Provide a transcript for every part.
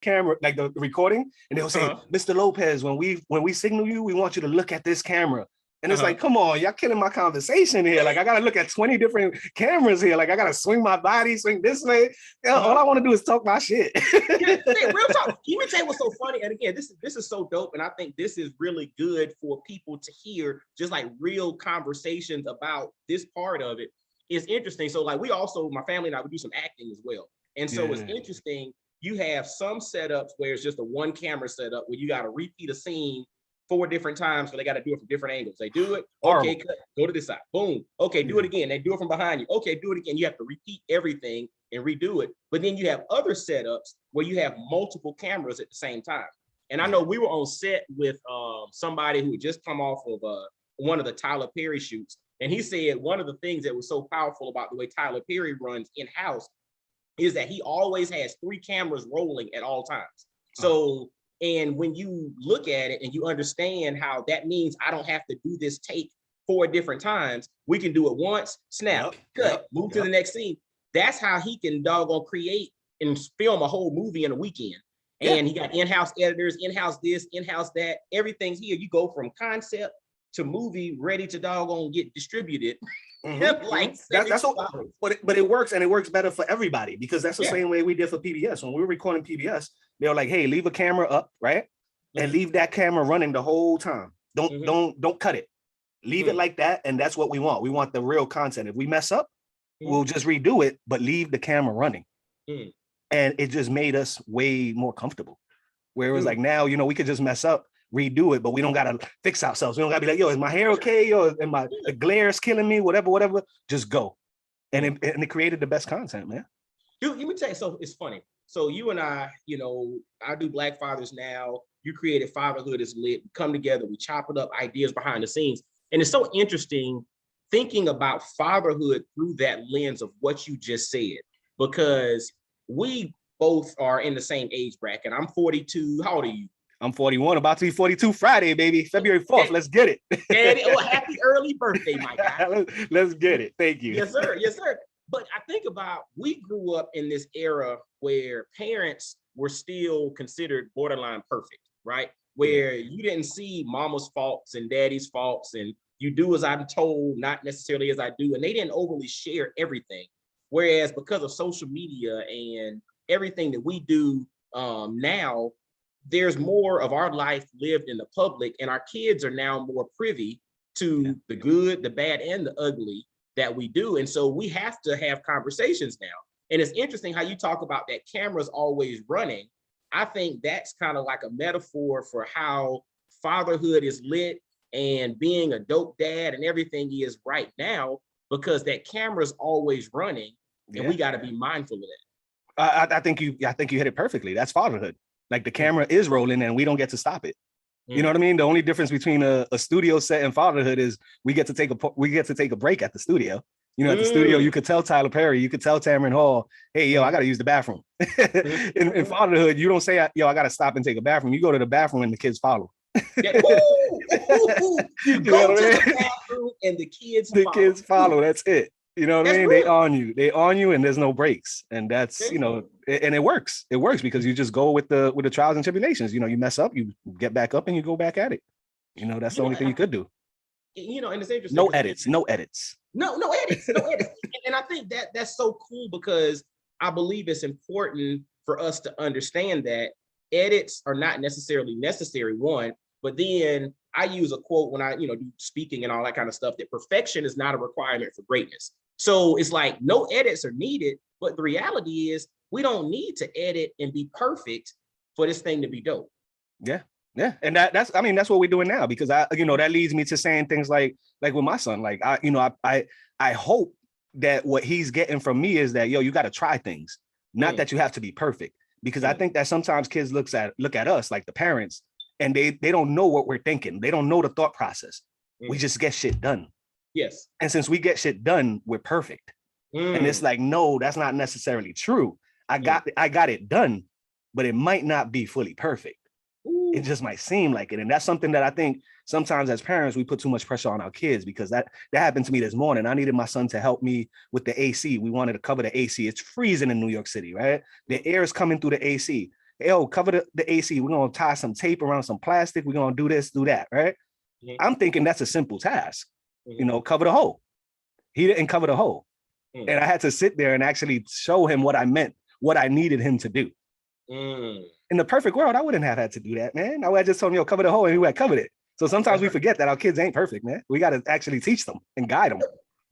camera, like the recording, and they'll say, Mr. Lopez, when we signal you, we want you to look at this camera. And it's like, come on, y'all killing my conversation here. Like, I got to look at 20 different cameras here. Like, I got to swing my body, swing this way. All I want to do is talk my shit. Yeah, real talk. Let me tell you what's so funny. And again, this is so dope. And I think this is really good for people to hear, just like real conversations about this part of it. It's interesting. So like we also, my family and I, we do some acting as well. And so it's interesting. You have some setups where it's just a one camera setup where you got to repeat a scene 4 different times, so they got to do it from different angles. They do it, okay, cut, go to this side, boom, okay, do it again. They do it from behind you, okay, do it again. You have to repeat everything and redo it. But then you have other setups where you have multiple cameras at the same time. And I know we were on set with somebody who had just come off of one of the Tyler Perry shoots, and he said one of the things that was so powerful about the way Tyler Perry runs in-house is that he always has 3 cameras rolling at all times. So and when you look at it and you understand how that means I don't have to do this take 4 different times, we can do it once, snap, cut, move to the next scene. That's how he can doggone create and film a whole movie in a weekend. And he got in-house editors, in-house this, in-house that, everything's here. You go from concept to movie ready to doggone get distributed. Like that's what, but it works, and it works better for everybody, because that's the same way we did for PBS. When we were recording PBS, they were like, hey, leave a camera up, right? And leave that camera running the whole time. Don't cut it. Leave it like that, and that's what we want. We want the real content. If we mess up, we'll just redo it, but leave the camera running. And it just made us way more comfortable. Where it was like, now, you know, we could just mess up, redo it, but we don't gotta fix ourselves. We don't gotta be like, yo, is my hair okay? Yo, and the glare is killing me, whatever. Just go. And it created the best content, man. Dude, let me tell you, so it's funny. So you and I, you know, I do Black Fathers Now. You created Fatherhood is Lit. We come together, we chop it up, ideas behind the scenes. And it's so interesting thinking about fatherhood through that lens of what you just said, because we both are in the same age bracket. I'm 42. How old are you? I'm 41, about to be 42 Friday, baby. February 4th. Let's get it. Daddy, oh, happy early birthday, my guy. Let's get it. Thank you. Yes, sir. Yes, sir. But I think about, we grew up in this era where parents were still considered borderline perfect, right? Where you didn't see mama's faults and daddy's faults, and you do as I'm told, not necessarily as I do. And they didn't overly share everything. Whereas because of social media and everything that we do now, there's more of our life lived in the public, and our kids are now more privy to the good, the bad, and the ugly that we do. And so we have to have conversations now. And it's interesting how you talk about that camera's always running. I think that's kind of like a metaphor for how fatherhood is lit and being a dope dad and everything is right now, because that camera's always running, and we got to be mindful of that. I think you hit it perfectly. That's fatherhood. Like, the camera is rolling and we don't get to stop it. You know what I mean? The only difference between a studio set and fatherhood is we get to take a break at the studio. You know, at the studio, you could tell Tyler Perry, you could tell Tamron Hall, hey, yo, I got to use the bathroom. In fatherhood, you don't say, yo, I got to stop and take a bathroom. You go to the bathroom and the kids follow. You go to the bathroom and the kids follow. That's it. You know what I mean? Real. They on you, and there's no breaks. And that's, you know, and it works. It works because you just go with the trials and tribulations. You know, you mess up, you get back up, and you go back at it. You know, that's the only thing you could do. You know, and it's interesting. No edits. No edits. And I think that's so cool, because I believe it's important for us to understand that edits are not necessarily necessary, one, but then I use a quote when I, you know, do speaking and all that kind of stuff, that perfection is not a requirement for greatness. So it's like no edits are needed, but the reality is we don't need to edit and be perfect for this thing to be dope. Yeah. And that's what we're doing now, because that leads me to saying things like with my son, like, I hope that what he's getting from me is that, yo, you got to try things, not that you have to be perfect, because I think that sometimes kids look at us, like the parents, and they don't know what we're thinking. They don't know the thought process. We just get shit done. Yes. And since we get shit done, we're perfect. And it's like, no, that's not necessarily true. I got it done, but it might not be fully perfect. It just might seem like it. And that's something that I think sometimes as parents, we put too much pressure on our kids, because that happened to me this morning. I needed my son to help me with the AC. We wanted to cover the AC. It's freezing in New York City, right? The air is coming through the AC. yo, cover the AC. We're gonna tie some tape around some plastic. We're gonna do this, do that, right? Mhm. I'm thinking that's a simple task. Mhm. Cover the hole. He didn't cover the hole. Mm. And I had to sit there and actually show him what I meant, what I needed him to do. Mm. In the perfect world, I wouldn't have had to do that, man. I would have just told him, yo, cover the hole, and he would have covered it. So sometimes we forget that our kids ain't perfect, man. We got to actually teach them and guide them.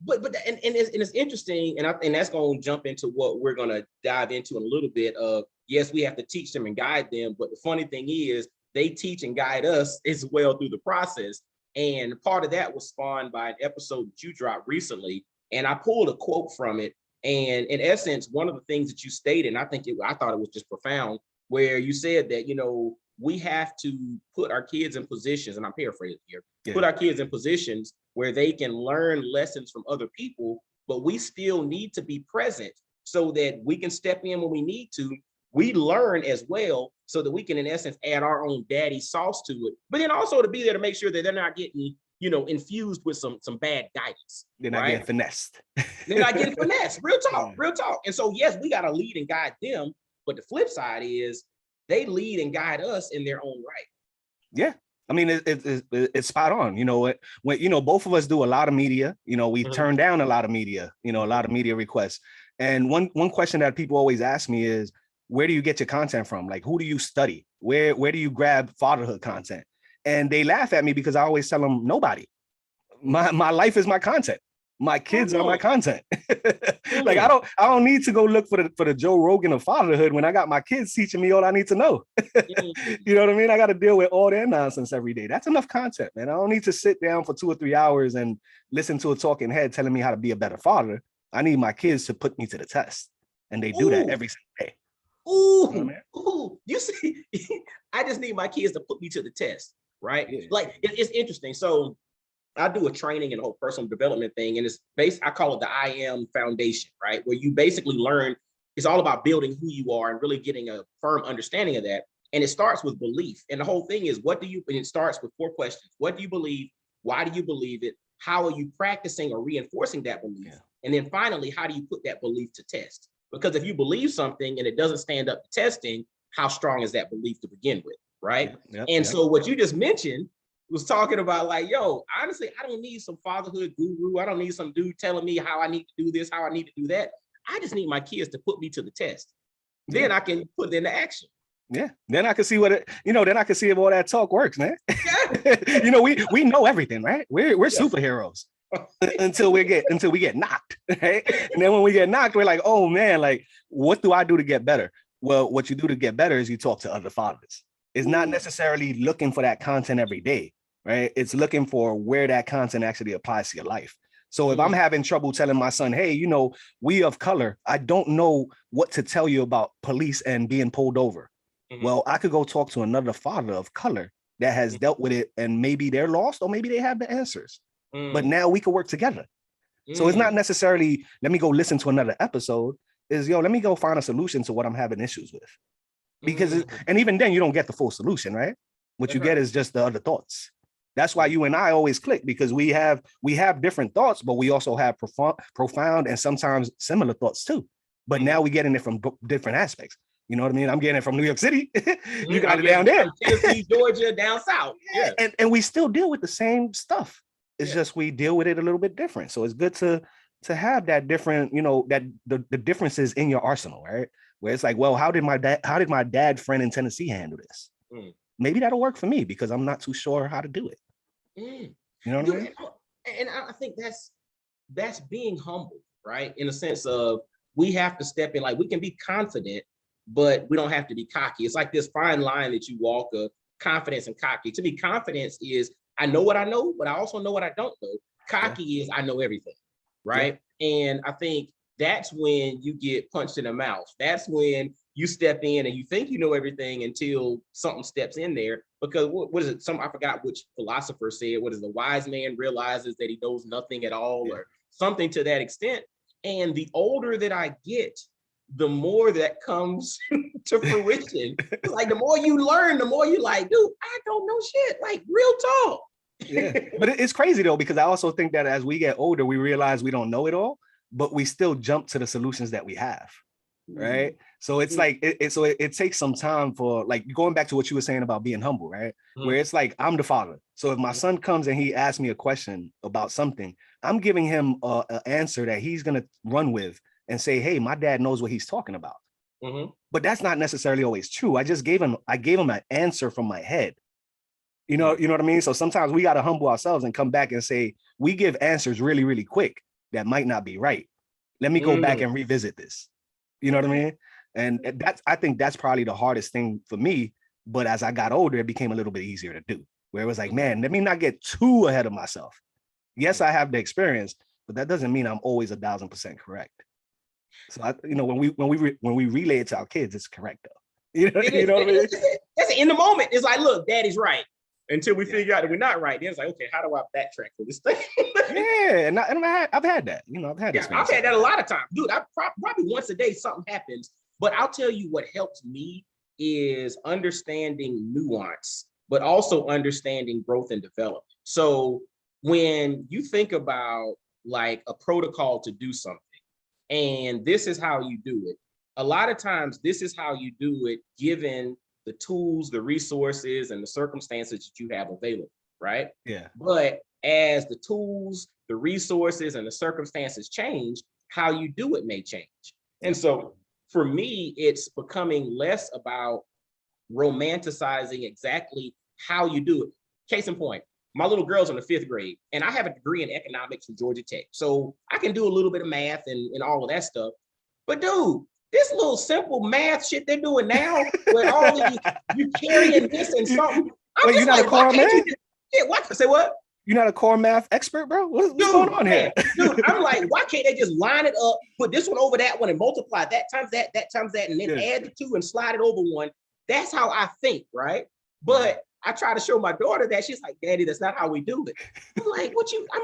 But it's interesting, and I think that's going to jump into what we're going to dive into in a little bit of, yes, we have to teach them and guide them, but the funny thing is they teach and guide us as well through the process. And part of that was spawned by an episode that you dropped recently, and I pulled a quote from it. And in essence, one of the things that you stated, and I thought it was just profound, where you said that, we have to put our kids in positions, and I'm paraphrasing here, put our kids in positions where they can learn lessons from other people, but we still need to be present so that we can step in when we need to. We learn as well so that we can, in essence, add our own daddy sauce to it, but then also to be there to make sure that they're not getting, infused with some bad guidance. They're not getting finessed. They're not getting finessed. Real talk. And so, yes, we got to lead and guide them, but the flip side is they lead and guide us in their own right. Yeah. I mean, it's spot on. When both of us do a lot of media, we turn down a lot of media, a lot of media requests. And one question that people always ask me is, where do you get your content from? Like, who do you study? Where do you grab fatherhood content? And they laugh at me because I always tell them, nobody. My life is my content. My kids are my content. Like, I don't need to go look for the Joe Rogan of fatherhood when I got my kids teaching me all I need to know. You know what I mean? I got to deal with all their nonsense every day. That's enough content, man. I don't need to sit down for 2 or 3 hours and listen to a talking head telling me how to be a better father. I need my kids to put me to the test. And they do that every single day. You see, I just need my kids to put me to the test, right? Yeah. Like, it's interesting. So I do a training and a whole personal development thing, and it's based, I call it the I Am Foundation, right? Where you basically learn, it's all about building who you are and really getting a firm understanding of that. And it starts with belief. And the whole thing is, and it starts with 4 questions. What do you believe? Why do you believe it? How are you practicing or reinforcing that belief? Yeah. And then finally, how do you put that belief to test? Because if you believe something and it doesn't stand up to testing, how strong is that belief to begin with, right? So what you just mentioned was talking about, like, yo, honestly, I don't need some fatherhood guru. I don't need some dude telling me how I need to do this, how I need to do that. I just need my kids to put me to the test. Then I can put it into action. Yeah. Then I can see then I can see if all that talk works, man. Yeah. we know everything, right? We're superheroes until we get knocked, right? And then when we get knocked, we're like, oh man, like, what do I do to get better? Well, what you do to get better is you talk to other fathers. It's not necessarily looking for that content every day, right? It's looking for where that content actually applies to your life. So if I'm having trouble telling my son, hey, we of color, I don't know what to tell you about police and being pulled over. Well, I could go talk to another father of color that has dealt with it, and maybe they're lost or maybe they have the answers. But now we could work together. So it's not necessarily, let me go listen to another episode. Is, let me go find a solution to what I'm having issues with. Because and even then you don't get the full solution, right? What you get is just the other thoughts. That's why you and I always click, because we have different thoughts, but we also have profound and sometimes similar thoughts too. But now we getting it from different aspects. You know what I mean? I'm getting it from New York City. You got it down there. Tennessee, Georgia, down south. Yeah. And we still deal with the same stuff. It's just we deal with it a little bit different. So it's good to have that different, that the differences in your arsenal, right? Where it's like, well, how did my dad friend in Tennessee handle this? Maybe that'll work for me because I'm not too sure how to do it. You know what I mean? And I think that's being humble, right? In a sense of, we have to step in, like, we can be confident, but we don't have to be cocky. It's like this fine line that you walk of confidence and cocky. To me, confidence is, I know what I know, but I also know what I don't know. Cocky is, I know everything, right? And I think that's when you get punched in the mouth. That's when you step in and you think you know everything until something steps in there. Because what is it? I forgot which philosopher said, what is the wise man realizes that he knows nothing at all, or something to that extent. And the older that I get, the more that comes to fruition. Like, the more you learn, the more you like, dude, I don't know shit. Like, real talk. But it's crazy though, because I also think that as we get older, we realize we don't know it all, but we still jump to the solutions that we have. right? So it's like it takes some time for, like, going back to what you were saying about being humble, right? Where it's like, I'm the father. So if my son comes and he asks me a question about something, I'm giving him an answer that he's gonna run with and say, hey, my dad knows what he's talking about. But that's not necessarily always true. I gave him an answer from my head. You know what I mean? So sometimes we got to humble ourselves and come back and say, we give answers really, really quick that might not be right. Let me go back and revisit this. You know what I mean? And I think that's probably the hardest thing for me. But as I got older, it became a little bit easier to do, where it was like, man, let me not get too ahead of myself. Yes, I have the experience, but that doesn't mean I'm always 1,000% correct. So when we relay it to our kids, it's correct though. You know what I mean? That's in the moment. It's like, look, daddy's right. Until we figure out that we're not right, then it's like, okay, how do I backtrack for this thing? Yeah, and I've had that. I've had I've had that a lot of times, dude. I probably once a day something happens. But I'll tell you what helps me is understanding nuance, but also understanding growth and development. So when you think about like a protocol to do something, and this is how you do it, a lot of times this is how you do it given the tools, the resources, and the circumstances that you have available, right? Yeah. But as the tools, the resources, and the circumstances change, how you do it may change. And so for me, it's becoming less about romanticizing exactly how you do it. Case in point, my little girl's in the 5th grade, and I have a degree in economics from Georgia Tech. So I can do a little bit of math and all of that stuff. But dude, this little simple math shit they're doing now, with all of you carrying this and something. Wait, you're not a core math? What? Say what? You're not a core math expert, bro? What's going on here? Dude, I'm like, why can't they just line it up, put this one over that one, and multiply that times that times that, and then add the 2 and slide it over one? That's how I think, right? But I try to show my daughter that. She's like, Daddy, that's not how we do it. I'm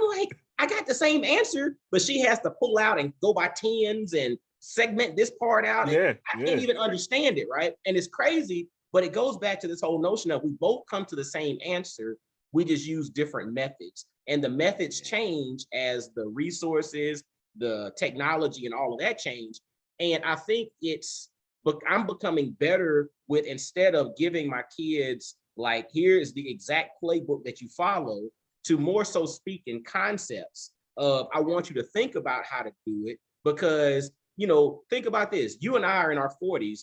like, I got the same answer, but she has to pull out and go by tens and segment this part out. I can't even understand it, right? And it's crazy, but it goes back to this whole notion of we both come to the same answer. We just use different methods, and the methods change as the resources, the technology, and all of that change. And I think I'm becoming better with, instead of giving my kids like, here's the exact playbook that you follow, to more so speak in concepts of, I want you to think about how to do it, because think about this. You and I are in our 40s.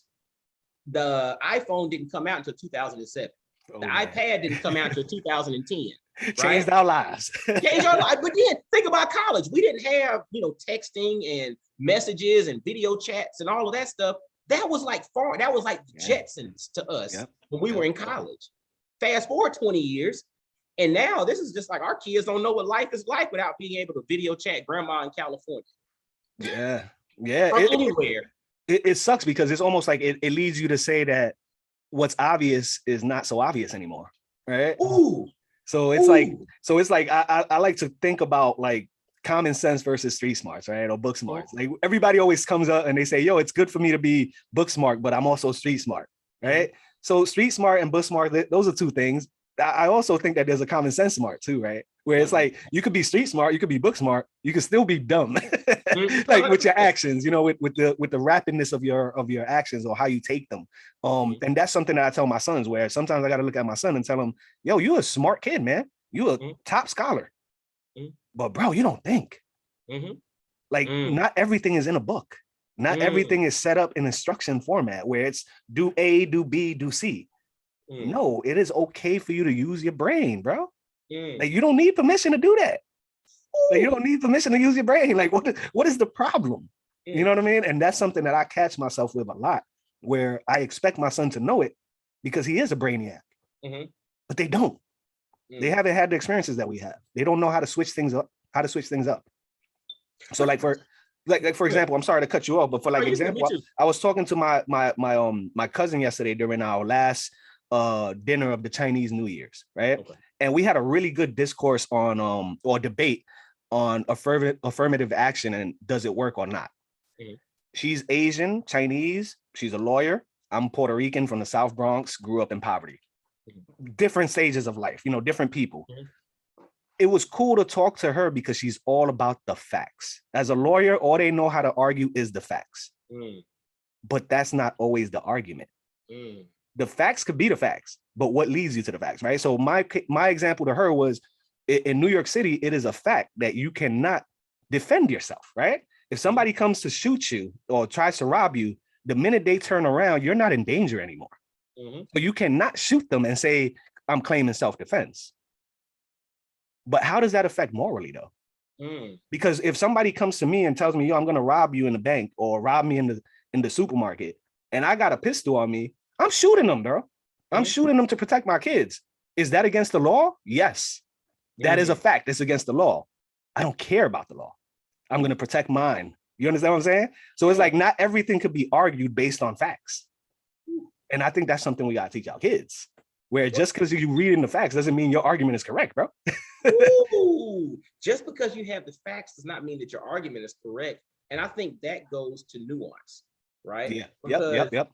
The iPhone didn't come out until 2007. The iPad didn't come out until 2010. Changed our lives. Changed our lives. But then think about college. We didn't have, texting and messages and video chats and all of that stuff. That was like the Jetsons to us when we were in college. Fast forward 20 years, and now this is just like, our kids don't know what life is like without being able to video chat grandma in California. Yeah. From anywhere. It sucks because it's almost like it leads you to say that what's obvious is not so obvious anymore, right? Ooh. So it's like I like to think about like common sense versus street smarts, right? Or book smarts. Like, everybody always comes up and they say, yo, it's good for me to be book smart, but I'm also street smart, right? So street smart and book smart, those are two things. I also think that there's a common sense smart too, right? Where it's like, you could be street smart, you could be book smart, you could still be dumb, like with your actions, with the rapidness of your actions or how you take them. And that's something that I tell my sons, where sometimes I got to look at my son and tell him, yo, you're a smart kid, man. You're a top scholar, but bro, you don't think. Like, not everything is in a book. Not everything is set up in instruction format where it's do A, do B, do C. No, it is okay for you to use your brain, bro. Like, you don't need permission to do that. Like, you don't need permission to use your brain. Like, what is the problem? You know what I mean? And that's something that I catch myself with a lot, where I expect my son to know it because he is a brainiac, but they don't. They haven't had the experiences that we have. They don't know how to switch things up. So like for example, I'm sorry to cut you off, but for like example, I was talking to my cousin yesterday during our last dinner of the Chinese New Year's, right? And we had a really good discourse on or debate on affirmative action and does it work or not. She's Asian, Chinese, she's a lawyer. I'm Puerto Rican from the South Bronx, grew up in poverty. Different stages of life, different people. It was cool to talk to her because she's all about the facts. As a lawyer, all they know how to argue is the facts. but that's not always the argument. The facts could be the facts, but what leads you to the facts, right? So my example to her was, in New York City, it is a fact that you cannot defend yourself, right? If somebody comes to shoot you or tries to rob you, the minute they turn around, you're not in danger anymore. So you cannot shoot them and say, I'm claiming self-defense. But how does that affect morally, though? Because if somebody comes to me and tells me, yo, I'm going to rob you in the bank or rob me in the supermarket, and I got a pistol on me, I'm shooting them, bro. I'm shooting them to protect my kids. Is that against the law? Yes. That is a fact. It's against the law. I don't care about the law. I'm going to protect mine. You understand what I'm saying? So it's like not everything could be argued based on facts. And I think that's something we got to teach our kids, where just because you read in the facts doesn't mean your argument is correct, bro. Ooh, just because you have the facts does not mean that your argument is correct. And I think that goes to nuance, right? Yeah. Because Yep.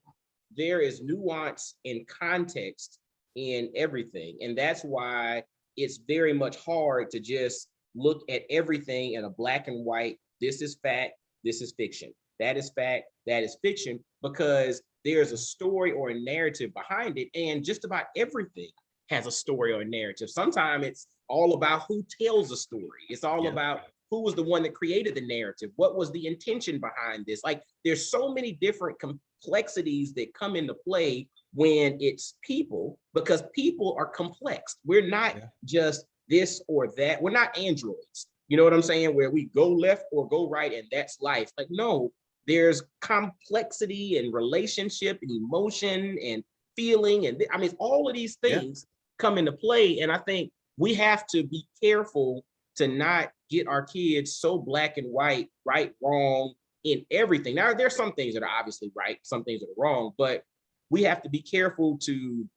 there is nuance in context in everything. And that's why it's very much hard to just look at everything in a black and white. This is fact, this is fiction. That is fact, that is fiction, because there's a story or a narrative behind it. And just about everything has a story or a narrative. Sometimes it's all about who tells a story. It's all about who was the one that created the narrative. What was the intention behind this? Like, there's so many different complexities that come into play when it's people, because people are complex. We're not just this or that. We're not androids. You know what I'm saying? Where we go left or go right and that's life. Like, no, there's complexity and relationship and emotion and feeling. And I mean, all of these things come into play. And I think we have to be careful to not get our kids so black and white, right, wrong in everything. Now, there's some things that are obviously right, some things that are wrong, but we have to be careful to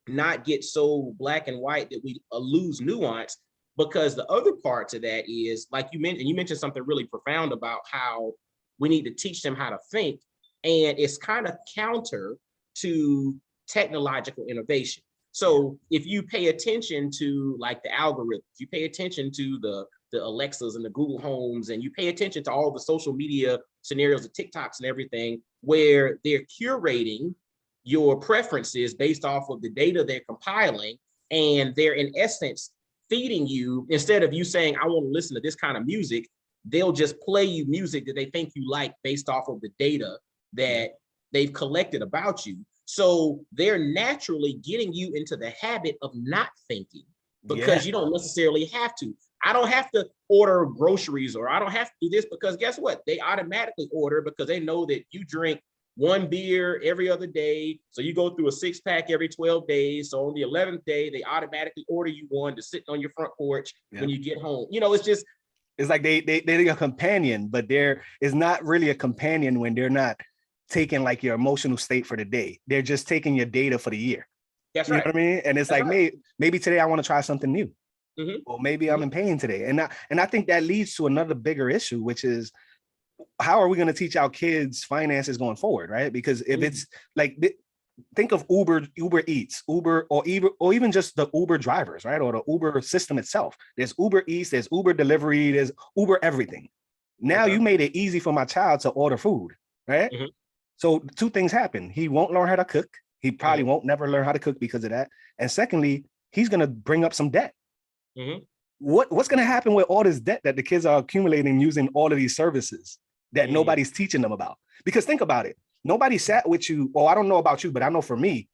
not get so black and white that we lose nuance, because the other part to that is, like you mentioned something really profound about how we need to teach them how to think. And it's kind of counter to technological innovation. So if you pay attention to like the algorithms, you pay attention to the Alexas and the Google Homes, and you pay attention to all the social media scenarios, the TikToks and everything, where they're curating your preferences based off of the data they're compiling. And they're in essence feeding you, instead of you saying, I want to listen to this kind of music, they'll just play you music that they think you like based off of the data that they've collected about you. So they're naturally getting you into the habit of not thinking, because you don't necessarily have to. I don't have to order groceries, or I don't have to do this, because guess what? They automatically order because they know that you drink one beer every other day. So you go through a 6-pack every 12 days. So on the 11th day, they automatically order you one to sit on your front porch when you get home. You know, it's just, it's like they're a companion, but there is not really a companion when they're not taking like your emotional state for the day. They're just taking your data for the year. That's right. You know what I mean? And it's maybe today I want to try something new. Or maybe I'm in pain today. And I think that leads to another bigger issue, which is, how are we going to teach our kids finances going forward, right? Because if it's like, think of Uber Eats, Uber, or even just the Uber drivers, right? Or the Uber system itself. There's Uber Eats, there's Uber delivery, there's Uber everything. Now you made it easy for my child to order food, right? So two things happen. He won't learn how to cook. He probably won't never learn how to cook because of that. And secondly, he's going to bring up some debt. What's going to happen with all this debt that the kids are accumulating using all of these services that nobody's teaching them about? Because think about it. Nobody sat with you. Oh, I don't know about you, but I know for me,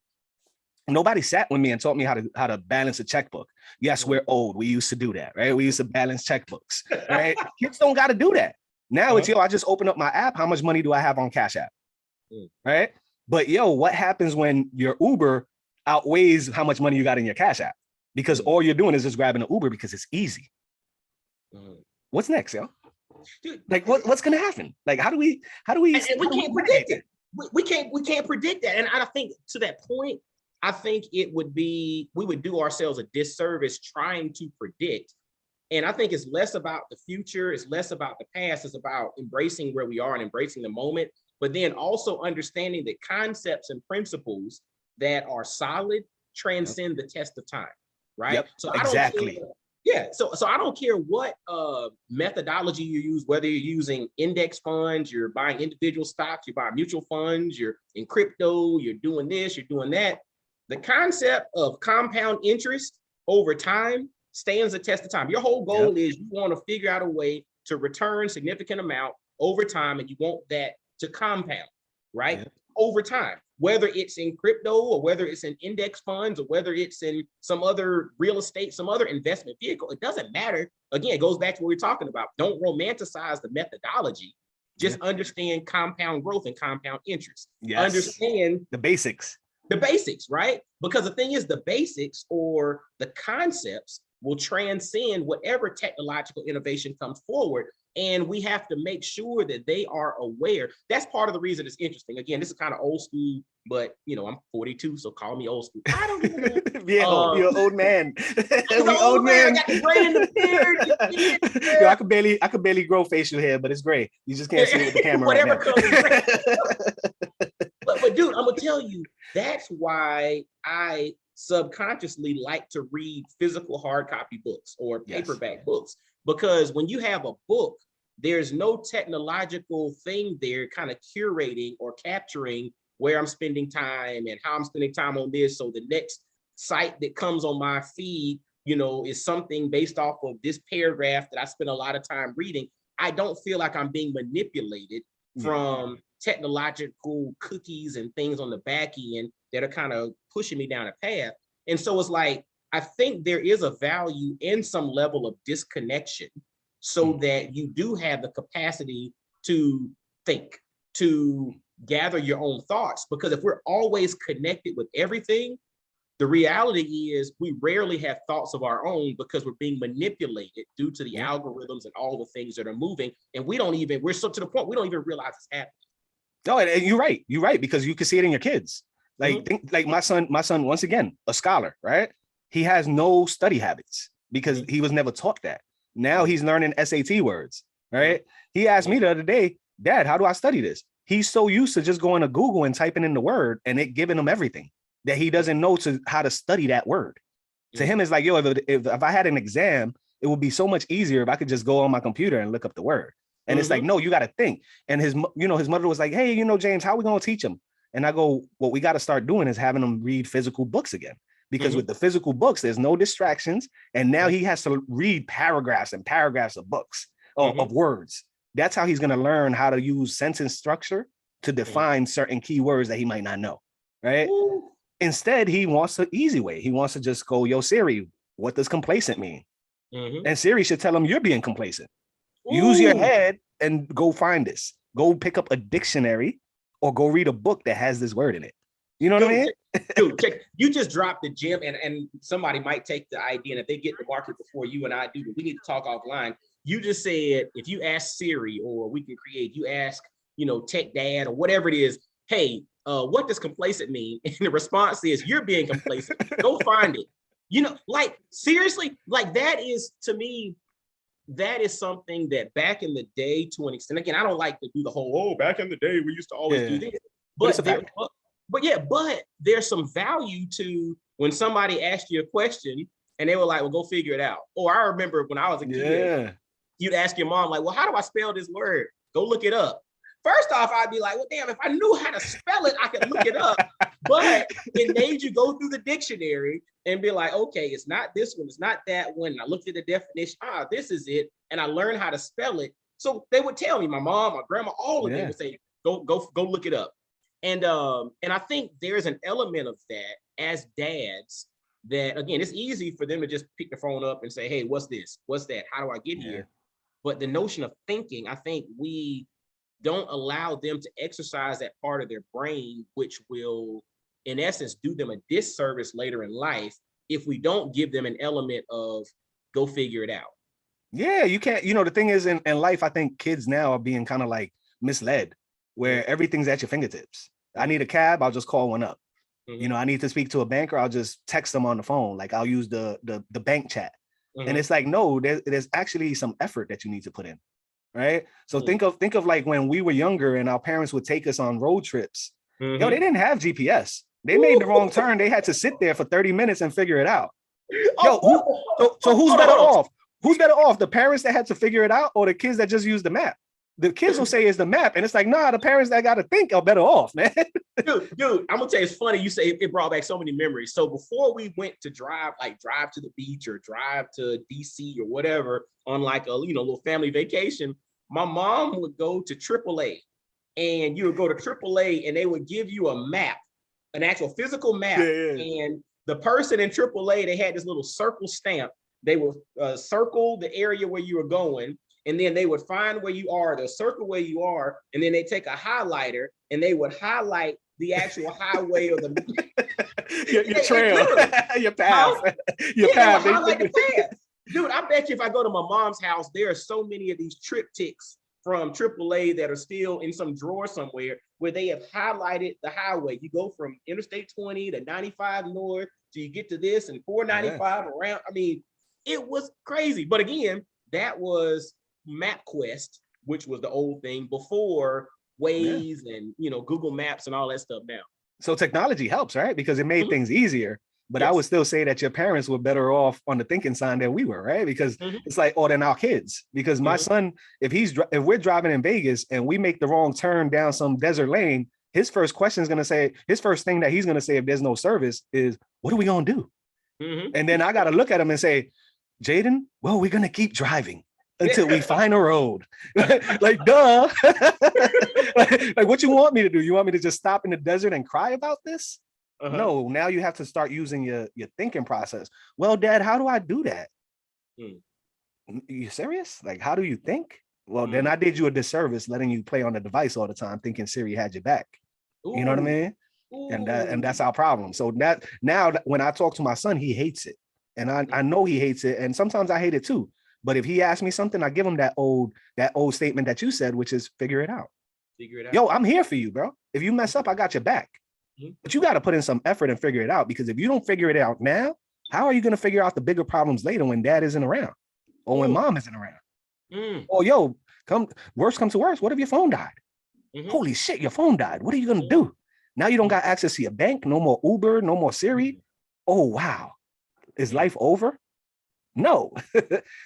nobody sat with me and taught me how to balance a checkbook. Yes, we're old. We used to do that, right? We used to balance checkbooks, right? Kids don't got to do that. Now it's, I just open up my app. How much money do I have on Cash App? Right? But what happens when your Uber outweighs how much money you got in your Cash App? Because all you're doing is just grabbing an Uber because it's easy. What's next, yo? Dude, like what's gonna happen? Like how do we and we can't predict it. We can't predict that. And I think to that point, I think we would do ourselves a disservice trying to predict. And I think it's less about the future, it's less about the past, it's about embracing where we are and embracing the moment, but then also understanding that concepts and principles that are solid transcend the test of time. Right. So Yeah, so I don't care what methodology you use, whether you're using index funds, you're buying individual stocks, you're buying mutual funds, you're in crypto, you're doing this, you're doing that. The concept of compound interest over time stands the test of time. Your whole goal is you want to figure out a way to return significant amount over time, and you want that to compound, right? Over time, whether it's in crypto or whether it's in index funds or whether it's in some other real estate, some other investment vehicle, it doesn't matter. Again, it goes back to what we're talking about. Don't romanticize the methodology. Just understand compound growth and compound interest. Understand the basics. The basics, right? Because the thing is, the basics or the concepts will transcend whatever technological innovation comes forward. And we have to make sure that they are aware. That's part of the reason it's interesting. Again, this is kind of old school, but you know, I'm 42, so call me old school. I don't even know. You're an old man. I'm an old man. I got the gray in the beard. Yo, I could barely grow facial hair, but it's gray. You just can't see it with the camera. Whatever right color. But dude, I'm gonna tell you, that's why I subconsciously like to read physical hard copy books or paperback books, because when you have a book, there's no technological thing there kind of curating or capturing where I'm spending time and how I'm spending time on this. So the next site that comes on my feed, you know, is something based off of this paragraph that I spent a lot of time reading. I don't feel like I'm being manipulated from technological cookies and things on the back end that are kind of pushing me down a path. And so it's like, I think there is a value in some level of disconnection so that you do have the capacity to think, to gather your own thoughts. Because if we're always connected with everything, the reality is we rarely have thoughts of our own because we're being manipulated due to the algorithms and all the things that are moving. And we're so to the point, we don't even realize it's happening. No, and you're right, because you can see it in your kids. Like, think, like my son, once again, a scholar, right? He has no study habits because he was never taught that. Now he's learning SAT words, right? He asked me the other day, Dad, how do I study this? He's so used to just going to Google and typing in the word and it giving him everything that he doesn't know how to study that word. To him, it's like, yo, if I had an exam, it would be so much easier if I could just go on my computer and look up the word. And it's like, no, you got to think. And his mother was like, hey, James, how are we going to teach him? And I go, what we got to start doing is having him read physical books again, because with the physical books, there's no distractions. And now he has to read paragraphs and paragraphs of books, of words. That's how he's going to learn how to use sentence structure to define certain key words that he might not know, right? Instead, he wants the easy way. He wants to just go, yo, Siri, what does complacent mean? And Siri should tell him you're being complacent. Use your head and go find this. Go pick up a dictionary or go read a book that has this word in it. You know what I mean? Dude, check. You just dropped the gem, and somebody might take the idea, and if they get the market before you and I do, but we need to talk offline. You just said, if you ask Siri, or we can create, you ask, Tech Dad or whatever it is, hey, what does complacent mean? And the response is, you're being complacent. Go find it. Like, seriously, like that is, to me, that is something that back in the day, to an extent, again, I don't like to do the whole, back in the day, we used to always do this. But there's some value to when somebody asked you a question and they were like, well, go figure it out. Or I remember when I was a kid, you'd ask your mom, like, well, how do I spell this word? Go look it up. First off, I'd be like, well, damn, if I knew how to spell it, I could look it up. But it made you go through the dictionary and be like, okay, it's not this one, it's not that one. And I looked at the definition, this is it. And I learned how to spell it. So they would tell me, my mom, my grandma, all of them would say, go look it up. And I think there's an element of that as dads that, again, it's easy for them to just pick the phone up and say, hey, what's this? What's that? How do I get here? But the notion of thinking, I think we don't allow them to exercise that part of their brain, which will, in essence, do them a disservice later in life if we don't give them an element of go figure it out. Yeah, you can't, the thing is in life, I think kids now are being kind of like misled, where everything's at your fingertips. I need a cab, I'll just call one up. I need to speak to a banker, I'll just text them on the phone. Like I'll use the bank chat. And it's like, no, there's actually some effort that you need to put in. Right. So think of like when we were younger and our parents would take us on road trips. Yo, they didn't have GPS. They made the wrong turn. They had to sit there for 30 minutes and figure it out. Yo, who's Hold better on. off? Who's better off? The parents that had to figure it out or the kids that just use the map? The kids will say it's the map, and it's like, nah, the parents that got to think are better off, man. Dude, I'm gonna tell you, it's funny. You say it brought back so many memories. So before we went to drive to the beach or drive to DC or whatever on like a little family vacation, my mom would go to AAA, and you would go to AAA, and they would give you a map, an actual physical map, and the person in AAA, they had this little circle stamp. They would circle the area where you were going. And then they would find where you are, they'll circle where you are, and then they take a highlighter and they would highlight the actual highway or the your trail, your path, your path. Highlight the path. Dude, I bet you if I go to my mom's house, there are so many of these triptychs from AAA that are still in some drawer somewhere where they have highlighted the highway. You go from Interstate 20 to 95 North, so you get to this and 495 around. I mean, it was crazy. But again, that was MapQuest, which was the old thing before Waze and Google Maps and all that stuff now. So technology helps, right? Because it made things easier. But I would still say that your parents were better off on the thinking side than we were, right? Because it's like, than our kids. Because my son, if we're driving in Vegas and we make the wrong turn down some desert lane, his first thing that he's gonna say if there's no service is, what are we gonna do? And then I gotta look at him and say, Jaden, well, we're gonna keep driving until we find a road. Like, duh. like, what you want me to do? You want me to just stop in the desert and cry about this? No, now you have to start using your thinking process. Well, Dad, how do I do that? You serious? Like, how do you think? Well, then I did you a disservice letting you play on the device all the time, thinking Siri had your back. You know what I mean? And that's our problem. So now when I talk to my son, he hates it. And I know he hates it. And sometimes I hate it too. But if he asks me something, I give him that old statement that you said, which is figure it out. Yo, I'm here for you, bro. If you mess up, I got your back. But you got to put in some effort and figure it out, because if you don't figure it out now, how are you going to figure out the bigger problems later when dad isn't around or when mom isn't around? Or yo, worst comes to worst, what if your phone died? Holy shit, your phone died. What are you going to do? Now you don't got access to your bank, no more Uber, no more Siri. Oh, wow. Is life over? No.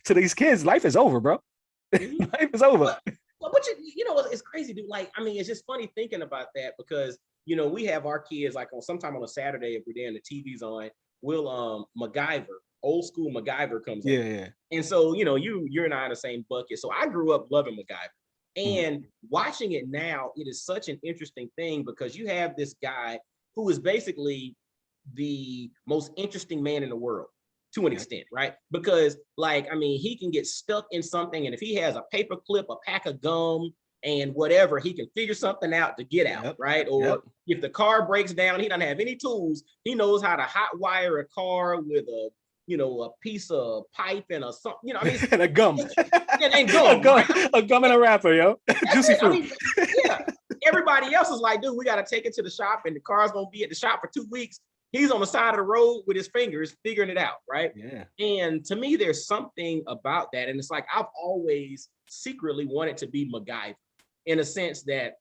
To these kids, life is over, bro. Life is over. But it's crazy, dude. Like, I mean, it's just funny thinking about that, because we have our kids like sometime on a Saturday, if we're there and the TV's on, we'll MacGyver, old school MacGyver comes on. Yeah. And so, you and I are in the same bucket. So I grew up loving MacGyver. And watching it now, it is such an interesting thing, because you have this guy who is basically the most interesting man in the world to an extent, right? Because he can get stuck in something, and if he has a paper clip, a pack of gum, and whatever, he can figure something out to get out, right? Or if the car breaks down, he doesn't have any tools. He knows how to hot wire a car with a piece of pipe and and a gum. And gum. A gum and a wrapper, yo. Juicy fruit. Everybody else is like, dude, we got to take it to the shop, and the car's gonna be at the shop for 2 weeks. He's on the side of the road with his fingers figuring it out, right? Yeah. And to me, there's something about that, and it's like I've always secretly wanted to be MacGyver, in a sense that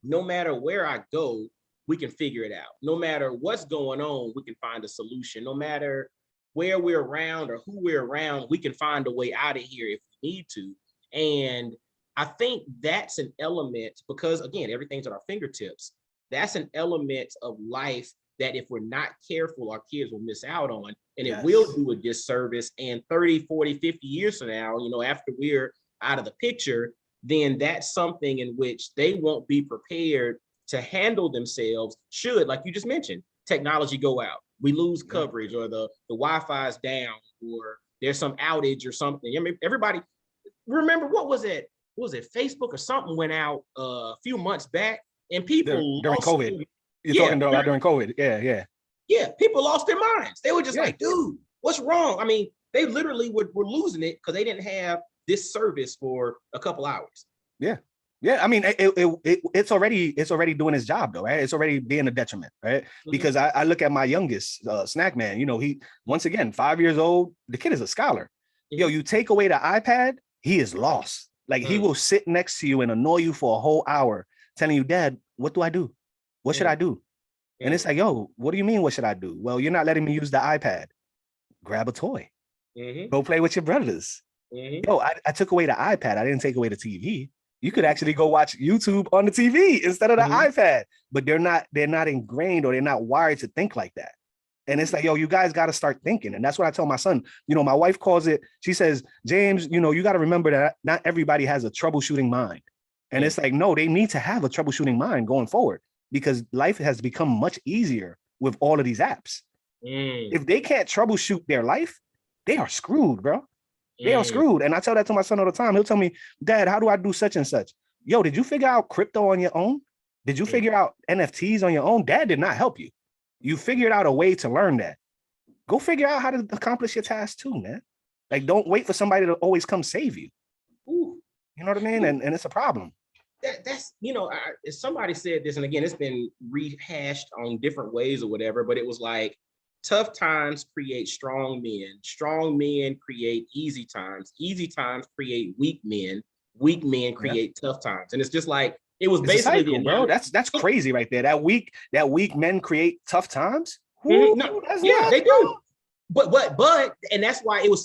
no matter where I go, we can figure it out. No matter what's going on, we can find a solution. No matter where we're around or who we're around, we can find a way out of here if we need to. And I think that's an element, because again, everything's at our fingertips. That's an element of life that if we're not careful, our kids will miss out on, and it will do a disservice. And 30, 40, 50 years from now, after we're out of the picture, then that's something in which they won't be prepared to handle themselves should, like you just mentioned, technology go out. We lose coverage, or the Wi-Fi is down, or there's some outage or something. I mean, everybody, remember, what was it? Facebook or something went out a few months back, and people during COVID. You're talking about during COVID. Yeah. People lost their minds. They were just like, dude, what's wrong? I mean, they literally were losing it because they didn't have this service for a couple hours. Yeah. I mean, it's already doing its job though, right? It's already being a detriment, right? Because I look at my youngest, Snack Man. He, once again, 5 years old. The kid is a scholar. Yo, you take away the iPad, he is lost. Like he will sit next to you and annoy you for a whole hour, telling you, Dad, what do I do? What should I do? And it's like, yo, what do you mean, what should I do? Well, you're not letting me use the iPad. grab a toy. Mm-hmm. Go play with your brothers. Mm-hmm. Yo, I took away the iPad. I didn't take away the TV. You could actually go watch YouTube on the TV instead of the iPad, but they're not ingrained or they're not wired to think like that. And it's like, yo, you guys got to start thinking. And that's what I tell my son. You know, my wife calls it, she says, James, you know, you got to remember that not everybody has a troubleshooting mind. And it's like, no, they need to have a troubleshooting mind going forward because life has become much easier with all of these apps. If they can't troubleshoot their life, they are screwed, bro. They are screwed. And I tell that to my son all the time. He'll tell me, Dad, how do I do such and such? Yo, did you figure out crypto on your own? Did you figure out NFTs on your own? Dad did not help you. You figured out a way to learn that. Go figure out how to accomplish your task too, man. Like, don't wait for somebody to always come save you. Ooh. You know what I mean? And it's a problem. That's, you know, somebody said this, and again, it's been rehashed on different ways or whatever, but it was like, tough times create strong men create easy times create weak men create tough times. And it's just like, it was basically cycle, bro. That's crazy right there. That weak men create tough times. Ooh, no, yeah, they do. But and that's why it was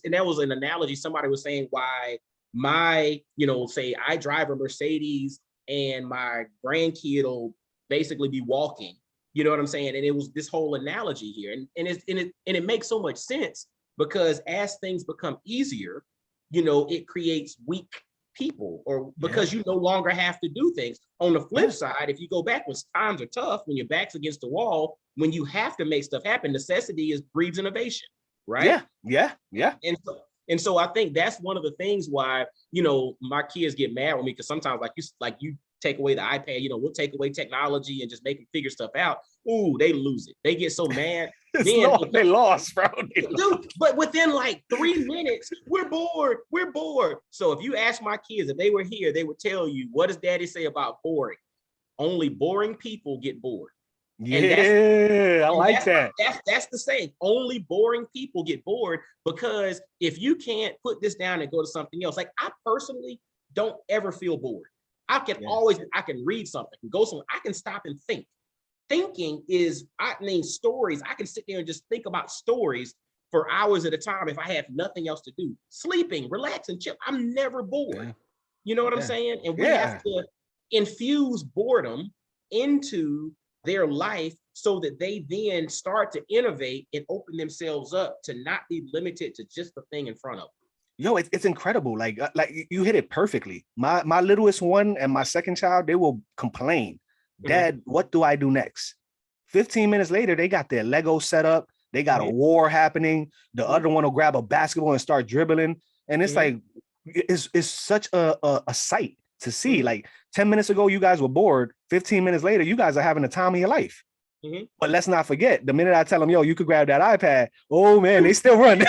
and that was an analogy. Somebody was saying why my, you know, say I drive a Mercedes and my grandkid will basically be walking. You know what I'm saying? And it was this whole analogy here. And it makes so much sense because as things become easier, you know, it creates weak people or because you no longer have to do things. On the flip side, if you go back when times are tough, when your back's against the wall, when you have to make stuff happen, necessity breeds innovation, right? Yeah. And so I think that's one of the things why, you know, my kids get mad with me because sometimes like you take away the iPad, you know, we'll take away technology and just make them figure stuff out. Ooh, they lose it. They get so mad. They lost, bro. Dude, but within like 3 minutes, we're bored. So if you ask my kids, if they were here, they would tell you, what does daddy say about boring? Only boring people get bored. Yeah, I like that. That's the saying. Only boring people get bored because if you can't put this down and go to something else, like I personally don't ever feel bored. I can read something, go somewhere. I can stop and think. Thinking stories. I can sit there and just think about stories for hours at a time if I have nothing else to do. Sleeping, relaxing, chill. I'm never bored. Yeah. You know what I'm saying? And we have to infuse boredom into their life so that they then start to innovate and open themselves up to not be limited to just the thing in front of them. Yo, it's incredible. Like you hit it perfectly. My littlest one and my second child, they will complain. Dad, what do I do next? 15 minutes later, they got their Lego set up. They got a war happening. The other one will grab a basketball and start dribbling. And it's like, it's such a sight to see. Like 10 minutes ago, you guys were bored. 15 minutes later, you guys are having the time of your life. But let's not forget, the minute I tell them, yo, you could grab that iPad, oh man, they still run.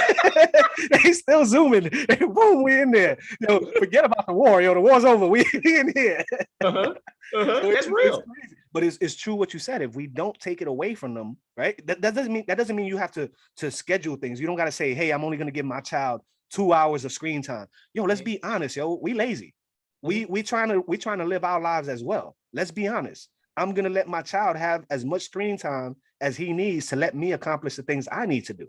They still zooming. Boom, we in there. Yo, forget about the war. Yo, the war's over. We in here. So that's real. But it's true what you said. If we don't take it away from them, right? That doesn't mean you have to schedule things. You don't got to say, hey, I'm only going to give my child 2 hours of screen time. Yo, let's be honest, yo. We lazy. We trying to live our lives as well. Let's be honest. I'm going to let my child have as much screen time as he needs to let me accomplish the things I need to do.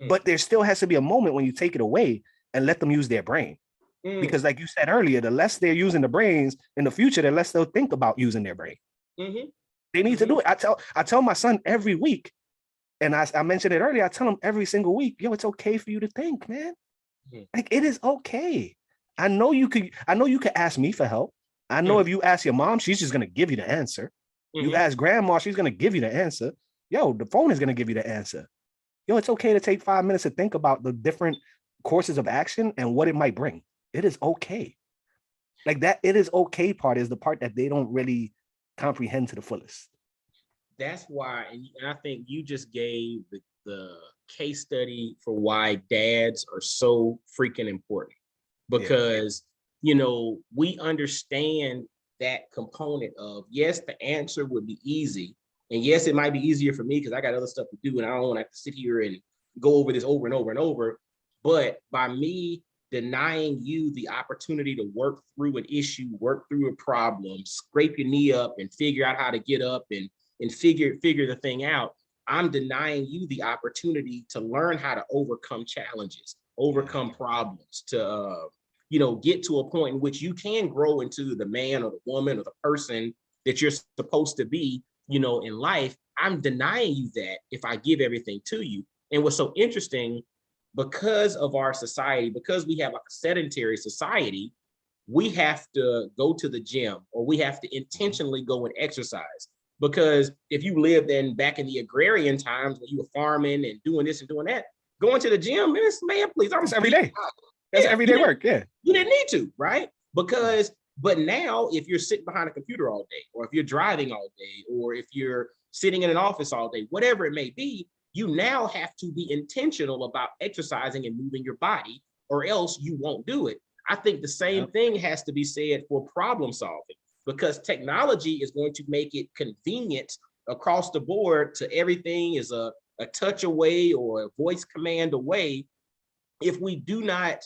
But there still has to be a moment when you take it away and let them use their brain. Because like you said earlier, the less they're using the brains in the future, the less they'll think about using their brain. They need to do it. I tell my son every week, and I mentioned it earlier, I tell him every single week, yo, it's okay for you to think, man. Like it is okay. I know you could ask me for help. I know if you ask your mom, she's just going to give you the answer. You ask grandma, she's going to give you the answer. Yo, the phone is going to give you the answer. Yo, it's okay to take 5 minutes to think about the different courses of action and what it might bring. It is okay. Like that, it is okay part is the part that they don't really comprehend to the fullest. That's why, and I think you just gave the case study for why dads are so freaking important. Because you know, we understand that component of, yes, the answer would be easy. And yes, it might be easier for me because I got other stuff to do and I don't want to have to sit here and go over this over and over and over. But by me denying you the opportunity to work through an issue, work through a problem, scrape your knee up and figure out how to get up and figure the thing out, I'm denying you the opportunity to learn how to overcome challenges, overcome problems, to get to a point in which you can grow into the man or the woman or the person that you're supposed to be, in life. I'm denying you that if I give everything to you. And what's so interesting, because of our society, because we have like a sedentary society, we have to go to the gym, or we have to intentionally go and exercise. Because if you lived back in the agrarian times when you were farming and doing this and doing that, going to the gym, man, please, That's every day. That's everyday work. Yeah. You didn't need to, right? But now if you're sitting behind a computer all day, or if you're driving all day, or if you're sitting in an office all day, whatever it may be, you now have to be intentional about exercising and moving your body, or else you won't do it. I think the same thing has to be said for problem solving, because technology is going to make it convenient across the board to everything is a touch away or a voice command away. If we do not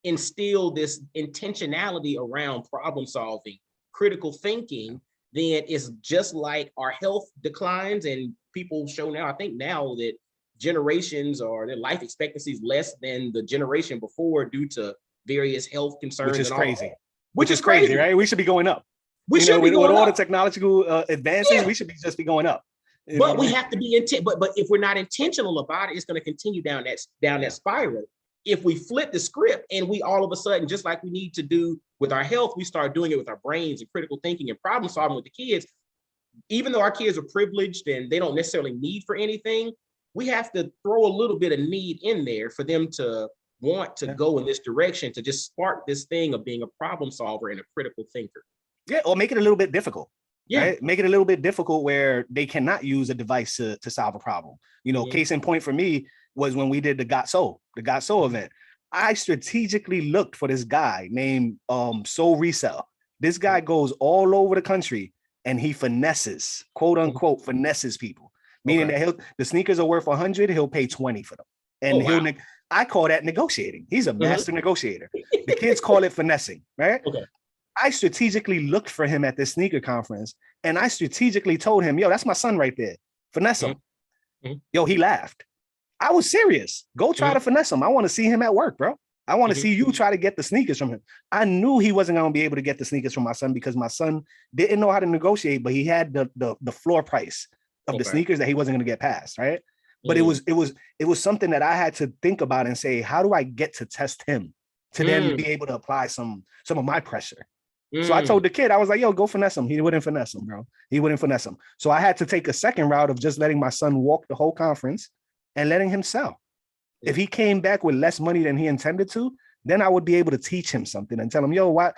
instill this intentionality around problem solving, critical thinking, then it's just like our health declines, and people show now, I think now that generations or their life expectancy is less than the generation before due to various health concerns. Which is crazy. Which is crazy, right? We should be going up. With all the technological advances, we should just be going up. But we have to be but if we're not intentional about it, it's going to continue down that spiral. If we flip the script and we all of a sudden, just like we need to do with our health, we start doing it with our brains and critical thinking and problem solving with the kids, even though our kids are privileged and they don't necessarily need for anything, we have to throw a little bit of need in there for them to want to go in this direction, to just spark this thing of being a problem solver and a critical thinker. Yeah, or make it a little bit difficult. Yeah. Right? Make it a little bit difficult where they cannot use a device to solve a problem. Case in point for me was when we did the Got Soul event. I strategically looked for this guy named Soul Resell. This guy goes all over the country and he finesses, quote unquote, finesses people, meaning that the sneakers are worth 100, he'll pay 20 for them. And I call that negotiating. He's a master negotiator. The kids call it finessing, right? Okay. I strategically looked for him at this sneaker conference, and I strategically told him, yo, that's my son right there. Finesse him. Yo, he laughed. I was serious. Go try to finesse him. I want to see him at work, bro. I want to see you try to get the sneakers from him. I knew he wasn't going to be able to get the sneakers from my son because my son didn't know how to negotiate, but he had the floor price of the sneakers that he wasn't going to get past, right? But it was something that I had to think about and say, how do I get to test him to then be able to apply some of my pressure? So I told the kid, I was like, yo, go finesse him. He wouldn't finesse him, bro. He wouldn't finesse him. So I had to take a second route of just letting my son walk the whole conference and letting him sell. If he came back with less money than he intended to, then I would be able to teach him something and tell him, yo, why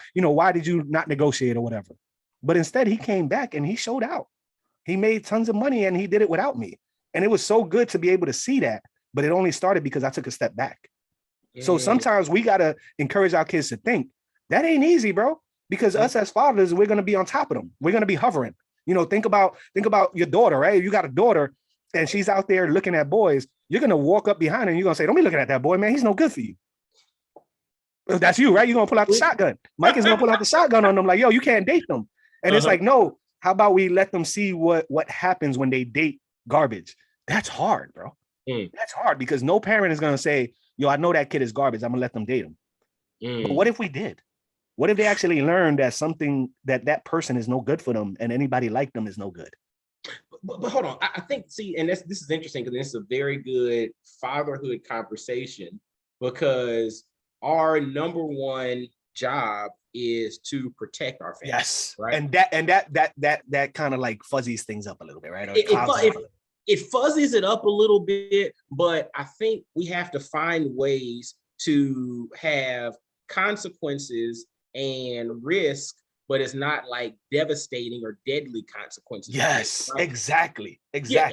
did you not negotiate or whatever? But instead he came back and he showed out. He made tons of money and he did it without me. And it was so good to be able to see that, but it only started because I took a step back. So sometimes we got to encourage our kids to think that ain't easy, bro. Because us as fathers, we're going to be on top of them. We're going to be hovering. Think about your daughter, right? If you got a daughter and she's out there looking at boys, you're going to walk up behind her and you're going to say, don't be looking at that boy, man. He's no good for you. That's you, right? You're going to pull out the shotgun. Mike is going to pull out the shotgun on them like, yo, you can't date them. And it's like, no, how about we let them see what happens when they date garbage? That's hard, bro. That's hard because no parent is going to say, yo, I know that kid is garbage. I'm going to let them date him. But what if we did? What if they actually learned that something that person is no good for them and anybody like them is no good? But hold on, I think, and this is interesting because this is a very good fatherhood conversation because our number one job is to protect our family. Yes, right. And that kind of like fuzzies things up a little bit, right? It fuzzies it up a little bit, but I think we have to find ways to have consequences and risk, but it's not like devastating or deadly consequences. Yes, right? Exactly. Yeah.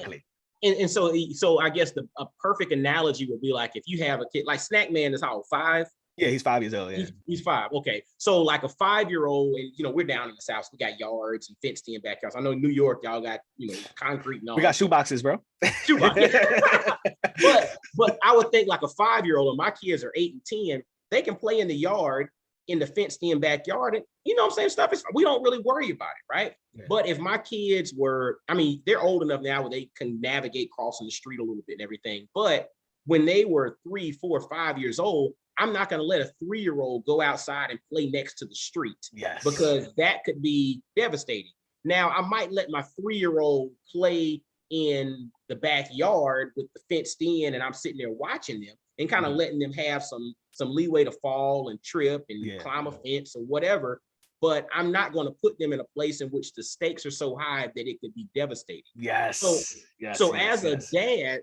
And so I guess a perfect analogy would be like if you have a kid, like Snack Man is how old, 5? Yeah, he's 5 years old. Yeah, he's 5. Okay, so like a 5-year-old, and we're down in the South, we got yards and fenced in backyards. I know New York, y'all got concrete and all. We got shoe boxes, bro. But I would think like a 5-year-old, and my kids are 8 and 10, they can play in the yard in the fenced-in backyard, and you know what I'm saying, stuff is, we don't really worry about it, right? Yeah. But if my kids were, I mean, they're old enough now where they can navigate crossing the street a little bit and everything. But when they were 3, 4, 5 years old, I'm not going to let a 3-year-old go outside and play next to the street. Yes. Because that could be devastating. Now, I might let my 3-year-old play in the backyard with the fenced in, and I'm sitting there watching them and kind of letting them have some leeway to fall and trip and climb a fence or whatever. But I'm not going to put them in a place in which the stakes are so high that it could be devastating. Yes. So as a dad,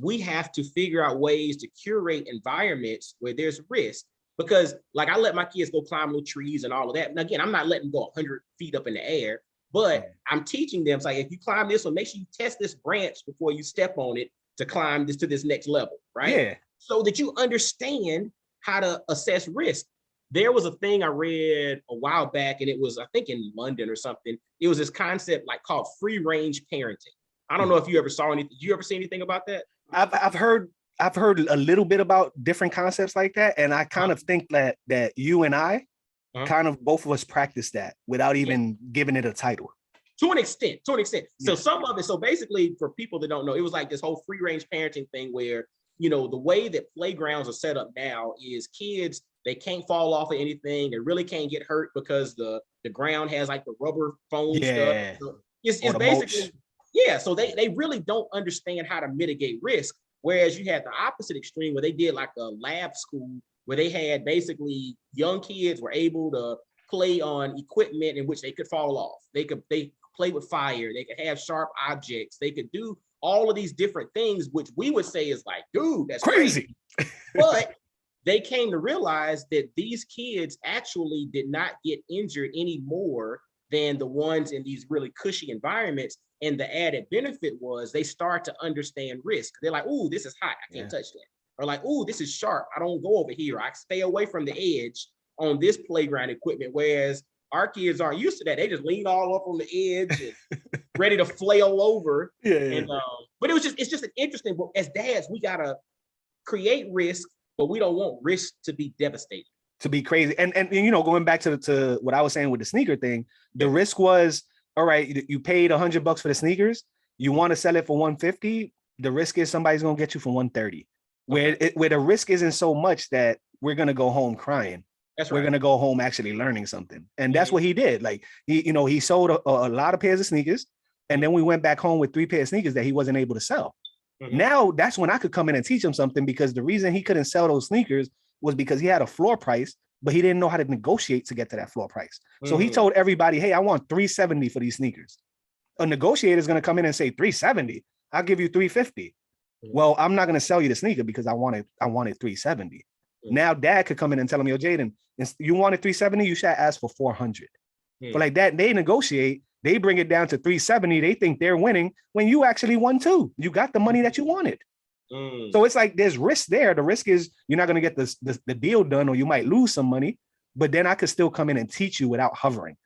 we have to figure out ways to curate environments where there's risk. Because like I let my kids go climb little trees and all of that. And again, I'm not letting them go 100 feet up in the air, but I'm teaching them, it's like, if you climb this one, make sure you test this branch before you step on it to climb this to this next level, right? Yeah. So that you understand how to assess risk. There was a thing I read a while back, and it was, I think in London or something. It was this concept like called free range parenting. I don't know if you ever saw anything. Did you ever see anything about that? I've heard a little bit about different concepts like that, and I kind of think that you and I kind of both of us practice that without even giving it a title. To an extent. So some of it, so basically for people that don't know, it was like this whole free range parenting thing where, you know, the way that playgrounds are set up now is kids, they can't fall off of anything. They really can't get hurt because the ground has like the rubber foam stuff. So it's basically, so they really don't understand how to mitigate risk. Whereas you had the opposite extreme where they did like a lab school where they had basically young kids were able to play on equipment in which they could fall off. They play with fire. They could have sharp objects. They could do all of these different things, which we would say is like, dude, that's crazy. But they came to realize that these kids actually did not get injured any more than the ones in these really cushy environments. And the added benefit was they start to understand risk. They're like, ooh, this is hot, I can't touch that. Or like, ooh, this is sharp, I don't go over here. I stay away from the edge on this playground equipment. Whereas our kids aren't used to that. They just lean all up on the edge and ready to flail over. But it's just an interesting, as dads, we gotta create risk, but we don't want risk to be devastating. To be crazy. And you know, going back to what I was saying with the sneaker thing, the risk was, all right, you paid $100 for the sneakers. You want to sell it for $150. The risk is somebody's going to get you for $130. Where the risk isn't so much that we're going to go home crying. That's right. We're going to go home actually learning something. And that's what he did. Like, he sold a lot of pairs of sneakers. And then we went back home with 3 pairs of sneakers that he wasn't able to sell. Now that's when I could come in and teach him something, because the reason he couldn't sell those sneakers was because he had a floor price, but he didn't know how to negotiate to get to that floor price. So he told everybody, hey, I want $370 for these sneakers. A negotiator is going to come in and say $370. I'll give you $350. Well, I'm not going to sell you the sneaker because I wanted $370. Now dad could come in and tell him, yo, Jaden, you wanted $370, you should ask for $400. But like that, they negotiate, they bring it down to $370. They think they're winning when you actually won too. You got the money that you wanted. So it's like there's risk there. The risk is you're not going to get the deal done, or you might lose some money, but then I could still come in and teach you without hovering.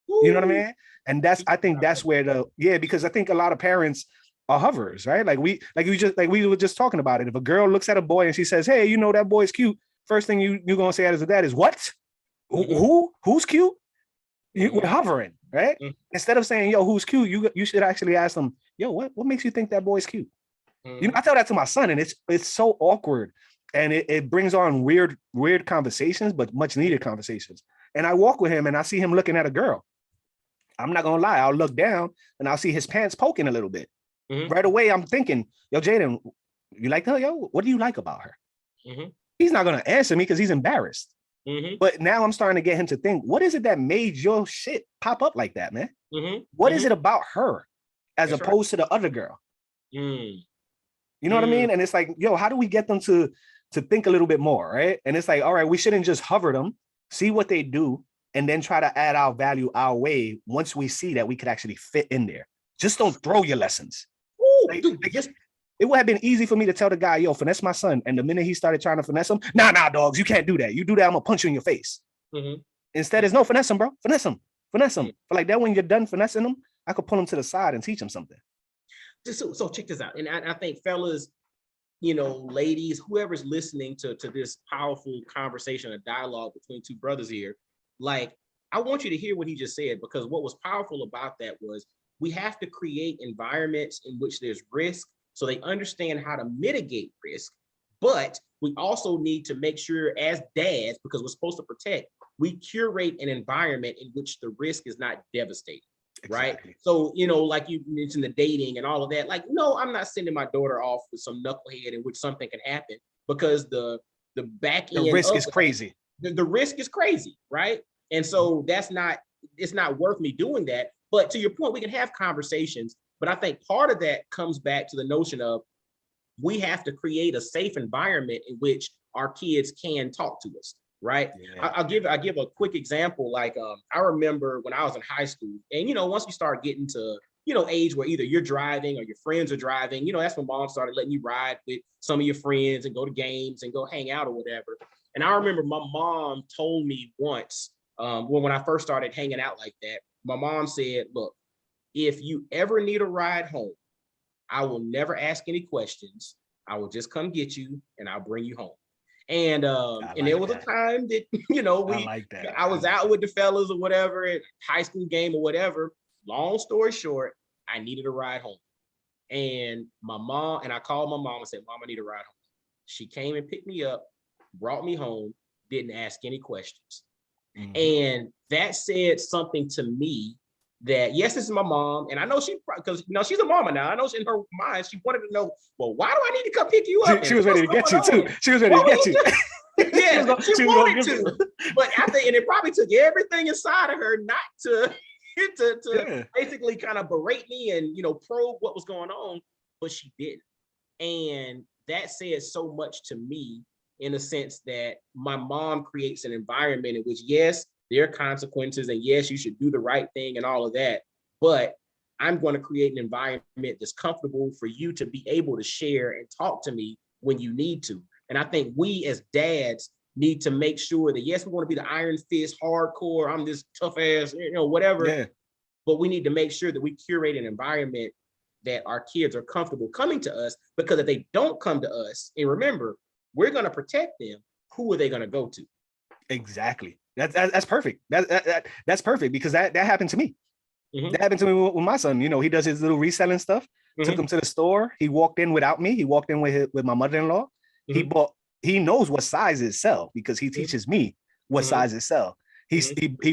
You know what I mean? And I think that's where because I think a lot of parents are hoverers, right? Like we were just talking about it. If a girl looks at a boy and she says, hey, you know, that boy's cute. First thing you're going to say as a dad is, what? Who's cute? We're hovering, right? Instead of saying, yo, who's cute? You should actually ask them, yo, what makes you think that boy's cute? You know, I tell that to my son, and it's so awkward, and it brings on weird conversations, but much needed conversations. And I walk with him and I see him looking at a girl. I'm not gonna lie, I'll look down and I'll see his pants poking a little bit. Right away, I'm thinking, yo, Jaden, you like her? Yo, what do you like about her? He's not gonna answer me because he's embarrassed. But now I'm starting to get him to think, what is it that made your shit pop up like that, man? What is it about her as opposed to the other girl? You know what I mean? And it's like, yo, how do we get them to think a little bit more, right? And it's like, all right, we shouldn't just hover them, see what they do, and then try to add our value our way once we see that we could actually fit in there. Just don't throw your lessons. It would have been easy for me to tell the guy, yo, finesse my son. And the minute he started trying to finesse him, nah, dogs, you can't do that. You do that, I'm gonna punch you in your face. Instead, it's no, finesse him, bro. Finesse him. But like that, when you're done finessing him, I could pull him to the side and teach him something. So check this out. And I think fellas, ladies, whoever's listening to this powerful conversation, a dialogue between two brothers here, like, I want you to hear what he just said, because what was powerful about that was we have to create environments in which there's risk so they understand how to mitigate risk. But we also need to make sure as dads, because we're supposed to protect, we curate an environment in which the risk is not devastating. Exactly. Right. So, like you mentioned the dating and all of that, like, no, I'm not sending my daughter off with some knucklehead in which something can happen, because the back end, the risk is crazy. The risk is crazy. Right. And so it's not worth me doing that. But to your point, we can have conversations, but I think part of that comes back to the notion of we have to create a safe environment in which our kids can talk to us. Right. Yeah. I'll give a quick example. Like, I remember when I was in high school, and, once you start getting to, age where either you're driving or your friends are driving, that's when mom started letting you ride with some of your friends and go to games and go hang out or whatever. And I remember my mom told me once, when I first started hanging out like that, my mom said, look, if you ever need a ride home, I will never ask any questions. I will just come get you and I'll bring you home. And there was a time that, I was out with the fellas or whatever, at high school game or whatever. Long story short, I needed a ride home. And I called my mom and said, Mom, I need a ride home. She came and picked me up, brought me home, didn't ask any questions. Mm-hmm. And that said something to me that, yes, this is my mom. And I know because she's a mama now. I know in her mind, she wanted to know, well, why do I need to come pick you up? She was ready to get you too. She was ready to get you. Yeah, she wanted to. But I think, and it probably took everything inside of her not to basically kind of berate me and, probe what was going on, but she didn't. And that said so much to me, in a sense that my mom creates an environment in which, yes, there are consequences, and yes, you should do the right thing and all of that, but I'm going to create an environment that's comfortable for you to be able to share and talk to me when you need to. And I think we as dads need to make sure that, yes, we want to be the iron fist, hardcore, I'm this tough ass, whatever. Yeah. But we need to make sure that we curate an environment that our kids are comfortable coming to us, because if they don't come to us, and remember, we're going to protect them, who are they going to go to? Exactly. That's perfect. That's perfect, because that happened to me. Mm-hmm. That happened to me with my son. He does his little reselling stuff. Mm-hmm. Took him to the store. He walked in without me. He walked in with my mother-in-law. Mm-hmm. He knows what sizes sell, because he teaches me what mm-hmm. sizes sell. He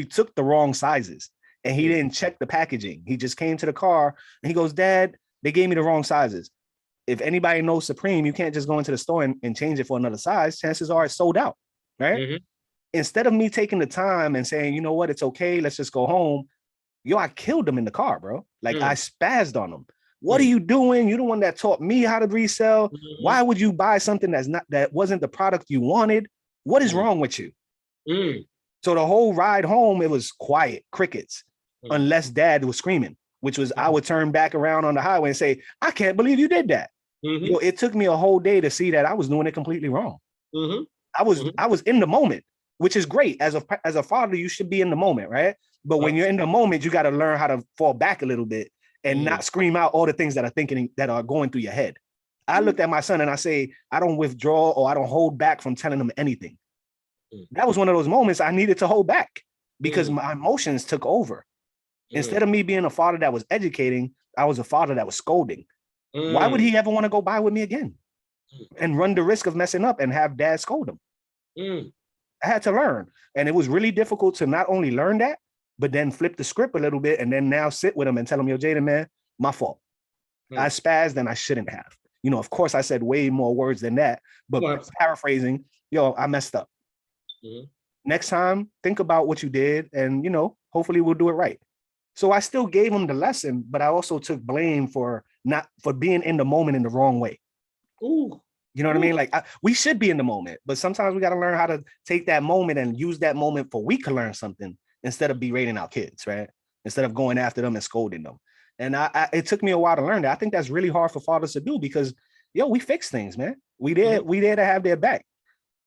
took the wrong sizes, and he didn't check the packaging. He just came to the car and he goes, Dad, they gave me the wrong sizes. If anybody knows Supreme, you can't just go into the store and change it for another size. Chances are it's sold out, right? Mm-hmm. Instead of me taking the time and saying, you know what, it's okay, let's just go home. I killed him in the car, bro. Like, I spazzed on him. What are you doing? You're the one that taught me how to resell. Mm-hmm. Why would you buy something that wasn't the product you wanted? What is wrong with you? Mm. So the whole ride home, it was quiet, crickets, unless Dad was screaming, which was, I would turn back around on the highway and say, I can't believe you did that. Mm-hmm. It took me a whole day to see that I was doing it completely wrong. Mm-hmm. I was in the moment, which is great. As a father, you should be in the moment, right? But when you're in the moment, you got to learn how to fall back a little bit and not scream out all the things that are going through your head. I looked at my son and I say, I don't withdraw or I don't hold back from telling him anything. That was one of those moments I needed to hold back because my emotions took over. Instead of me being a father that was educating, I was a father that was scolding. Why would he ever want to go buy with me again and run the risk of messing up and have Dad scold him? I had to learn. And it was really difficult to not only learn that, but then flip the script a little bit and then now sit with him and tell him, yo, Jaden, man, my fault. I spazzed and I shouldn't have. Of course I said way more words than that, but paraphrasing, I messed up. Next time, think about what you did and, hopefully we'll do it right. So I still gave him the lesson, but I also took blame for being in the moment in the wrong way. Ooh. You know what I mean? Like we should be in the moment, but sometimes we got to learn how to take that moment and use that moment for we can learn something instead of berating our kids, right? Instead of going after them and scolding them. And it took me a while to learn that. I think that's really hard for fathers to do because, we fix things, man. We there to have their back.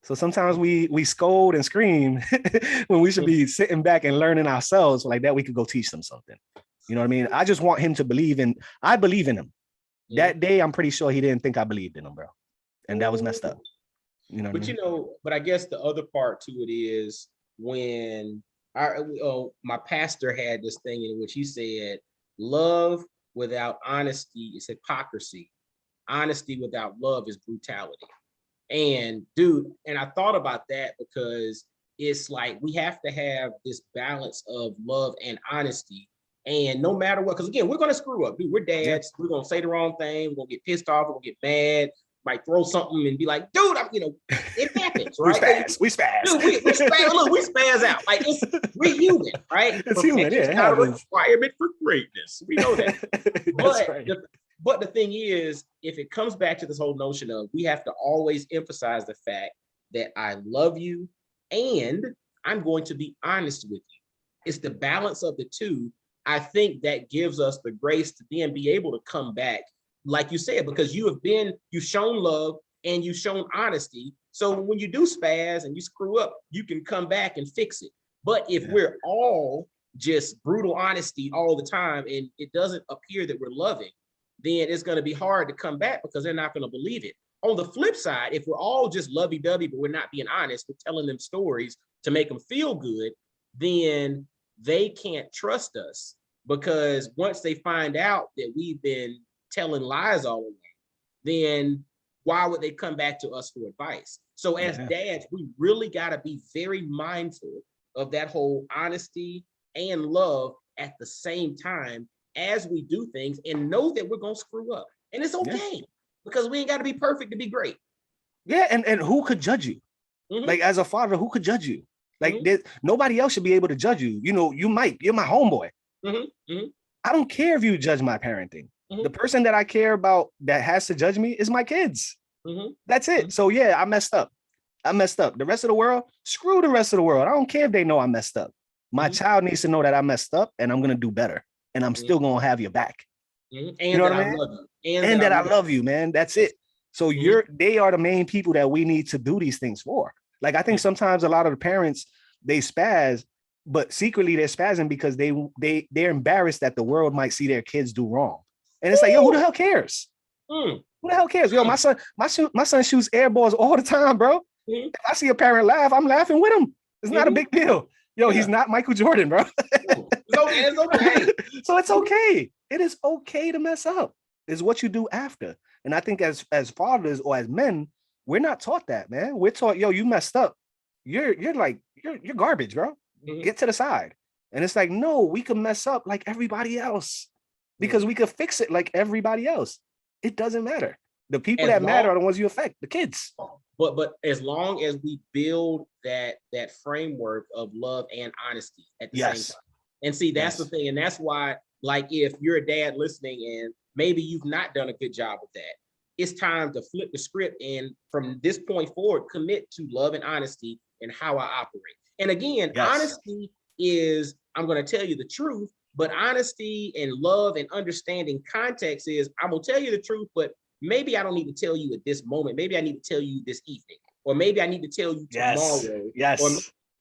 So sometimes we scold and scream when we should be sitting back and learning ourselves like that. We could go teach them something. You know what I mean? I just want him to I believe in him. That day, I'm pretty sure he didn't think I believed in him, bro. And that was messed up. You know what I But mean? you know, but I guess the other part to it is when my pastor had this thing in which he said, love without honesty is hypocrisy. Honesty without love is brutality. And dude, and I thought about that because it's like we have to have this balance of love and honesty. And no matter what, because again, we're gonna screw up, dude. We're dads, we're gonna say the wrong thing, we're gonna get pissed off, we're gonna get mad, might throw something and be like, dude, it happens, right? We spaz. Dude, we spaz. Look, we spaz out. Like we're human, right? It's human, yeah. It's not a requirement for greatness. We know that. That's right. But the thing is, if it comes back to this whole notion of we have to always emphasize the fact that I love you and I'm going to be honest with you. It's the balance of the two. I think that gives us the grace to then be able to come back, like you said, because you've shown love and you've shown honesty. So when you do spaz and you screw up, you can come back and fix it. But if we're all just brutal honesty all the time and it doesn't appear that we're loving, then it's going to be hard to come back because they're not going to believe it. On the flip side, if we're all just lovey-dovey, but we're not being honest, we're telling them stories to make them feel good, then they can't trust us, because once they find out that we've been telling lies all along, then why would they come back to us for advice? So as dads, we really got to be very mindful of that whole honesty and love at the same time as we do things, and know that we're going to screw up. And it's okay, because we ain't got to be perfect to be great. Yeah, and who could judge you? Like, as a father, who could judge you? Like, nobody else should be able to judge you. You know, you're my homeboy. I don't care if you judge my parenting. The person that I care about that has to judge me is my kids. That's it. So yeah, I messed up. The rest of the world, screw the rest of the world. I don't care if they know I messed up. My child needs to know that I messed up and I'm going to do better. And I'm still going to have your back. And you know what I mean? love you. And that I love you, man. That's it. So they are the main people that we need to do these things for. Like, I think sometimes a lot of the parents, they spaz, but secretly they're spazzing because they're embarrassed that the world might see their kids do wrong. And it's like, yo, who the hell cares? Who the hell cares? Yo, my son shoots air balls all the time, bro. If I see a parent laugh, I'm laughing with him. It's not a big deal. Yo, he's not Michael Jordan, bro. It's okay. So it's okay. It is okay to mess up. It's what you do after. And I think as fathers or as men, we're not taught that, man. We're taught, yo, you messed up. You're garbage, bro. Get to the side. And it's like, no, we can mess up like everybody else because we could fix it like everybody else. It doesn't matter. The people that matter are the ones you affect, the kids. But as long as we build that framework of love and honesty at the same time. And see, that's the thing. And that's why, like, if you're a dad listening and maybe you've not done a good job with that, it's time to flip the script and from this point forward, commit to love and honesty and how I operate. And again, honesty is, I'm going to tell you the truth, but honesty and love and understanding context is, I'm going to tell you the truth, but maybe I don't need to tell you at this moment. Maybe I need to tell you this evening, or maybe I need to tell you tomorrow. Or,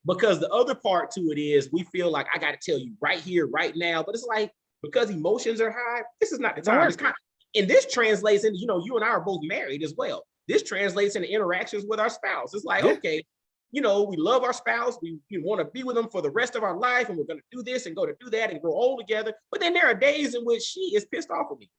because the other part to it is we feel like I got to tell you right here, right now. But it's like, because emotions are high, this is not the time. And this translates into, you and I are both married as well. This translates into interactions with our spouse. It's like, okay, we love our spouse. We want to be with them for the rest of our life. And we're going to do this and go to do that and grow old together. But then there are days in which she is pissed off with me.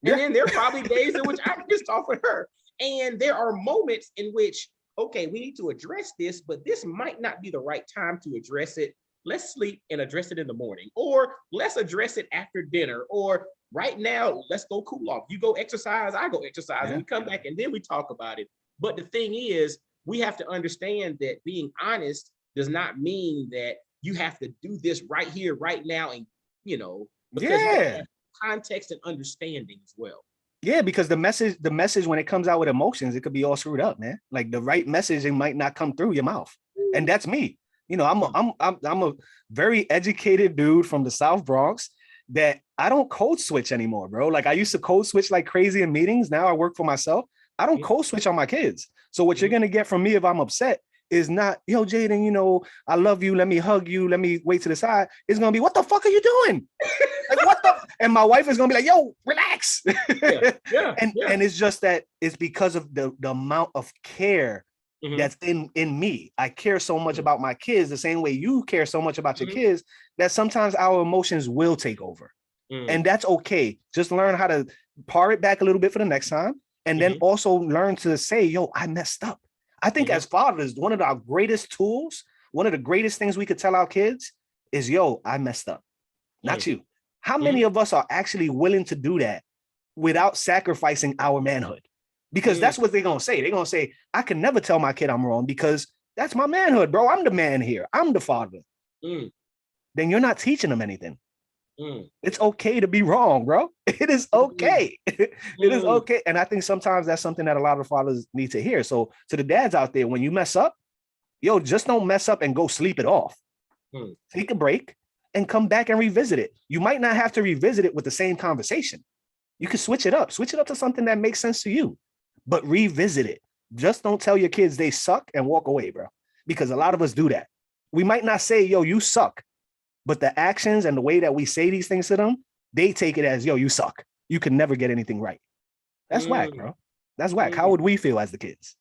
And then there are probably days in which I'm pissed off with her. And there are moments in which, okay, we need to address this, but this might not be the right time to address it. Let's sleep and address it in the morning, or let's address it after dinner, or right now, let's go cool off. You go exercise, I go exercise, and we come back and then we talk about it. But the thing is, we have to understand that being honest does not mean that you have to do this right here, right now, and because context and understanding as well. Yeah, because the message when it comes out with emotions, it could be all screwed up, man. Like the right messaging might not come through your mouth, and that's me. I'm a very educated dude from the South Bronx that I don't code switch anymore, bro. Like I used to code switch like crazy in meetings. Now I work for myself. I don't code switch on my kids. So what you're gonna get from me if I'm upset is not, yo, Jaden, you know, I love you. Let me hug you. Let me wait to the side. It's going to be, what the fuck are you doing? Like, what the? And my wife is going to be like, yo, relax. And it's just that it's because of the amount of care that's in me. I care so much about my kids the same way you care so much about your kids, that sometimes our emotions will take over. And that's okay. Just learn how to par it back a little bit for the next time. And then also learn to say, yo, I messed up. I think as fathers, one of our greatest tools, one of the greatest things we could tell our kids is, yo, I messed up. Not you. How many of us are actually willing to do that without sacrificing our manhood? Because that's what they're going to say. They're going to say, I can never tell my kid I'm wrong because that's my manhood, bro. I'm the man here. I'm the father. Then you're not teaching them anything. It's okay to be wrong, bro. It is okay. It is okay. And I think sometimes that's something that a lot of fathers need to hear. So to the dads out there, when you mess up, yo, just don't mess up and go sleep it off. Take a break and come back and revisit it. You might not have to revisit it with the same conversation. You can switch it up to something that makes sense to you, but revisit it. Just don't tell your kids they suck and walk away, bro. Because a lot of us do that. We might not say, yo, you suck. But the actions and the way that we say these things to them, they take it as, yo, you suck. You can never get anything right. That's whack, bro. That's whack. How would we feel as the kids?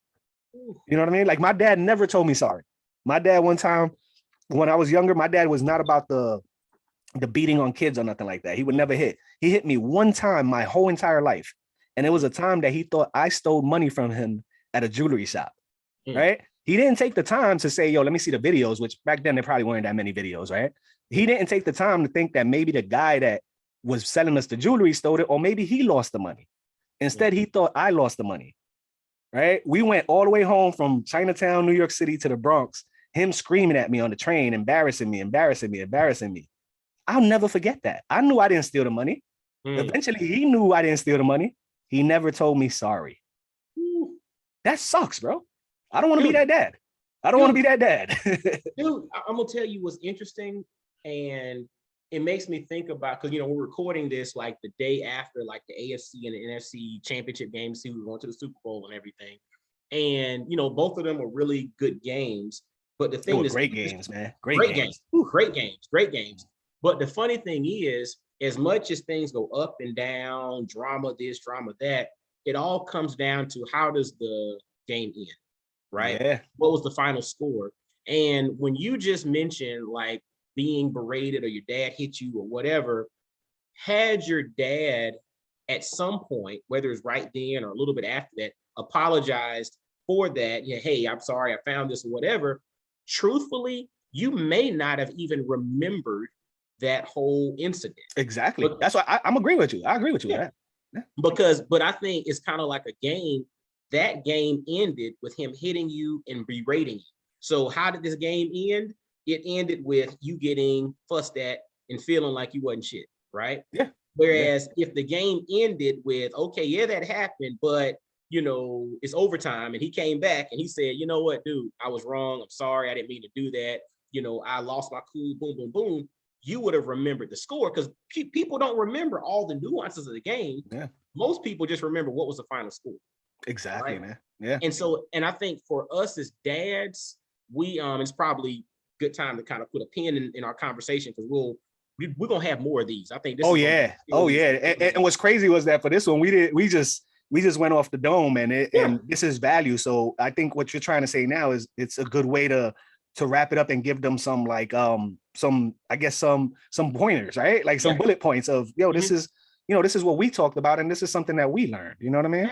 You know what I mean? Like my dad never told me sorry. My dad one time, when I was younger, my dad was not about the beating on kids or nothing like that. He would never hit. He hit me one time my whole entire life. And it was a time that he thought I stole money from him at a jewelry shop, right? He didn't take the time to say, yo, let me see the videos, which back then there probably weren't that many videos, right? He didn't take the time to think that maybe the guy that was selling us the jewelry stole it, or maybe he lost the money. Instead, he thought I lost the money, right? We went all the way home from Chinatown, New York City to the Bronx, him screaming at me on the train, embarrassing me. I'll never forget that. I knew I didn't steal the money. Eventually, he knew I didn't steal the money. He never told me sorry. That sucks, bro. I don't want to be that dad. I don't want to be that dad. Dude, I'm going to tell you what's interesting. And it makes me think about, because, you know, we're recording this like the day after like the AFC and the NFC championship games. See, we're going to the Super Bowl and everything. And, you know, both of them were really good games. But the thing is, great games, man. Great games. Great games. But the funny thing is, as much as things go up and down, drama this, drama that, it all comes down to how does the game end, right? Yeah. What was the final score? And when you just mentioned like being berated or your dad hit you or whatever, had your dad at some point, whether it's right then or a little bit after that, apologized for that, yeah, hey, I'm sorry, I found this or whatever, truthfully, you may not have even remembered that whole incident. Exactly. But that's why I'm agree with you. I agree with you. Yeah. But I think it's kind of like a game. That game ended with him hitting you and berating you. So how did this game end? It ended with you getting fussed at and feeling like you wasn't shit, right? Yeah. Whereas if the game ended with, okay, yeah, that happened, but you know, it's overtime, and he came back and he said, you know what, dude, I was wrong. I'm sorry. I didn't mean to do that. You know, I lost my cool, boom, boom, boom. You would have remembered the score, because people don't remember all the nuances of the game. Yeah. Most people just remember what was the final score. Exactly, right? Man. Yeah. And I think for us as dads, we it's probably good time to kind of put a pin in our conversation, because we're gonna have more of these. I think this. And what's crazy was that for this one, we just went off the dome, and this is value. So I think what you're trying to say now is it's a good way to wrap it up and give them some like some pointers, right? Like some bullet points of, yo, this is, you know, this is what we talked about, and this is something that we learned. You know what I mean?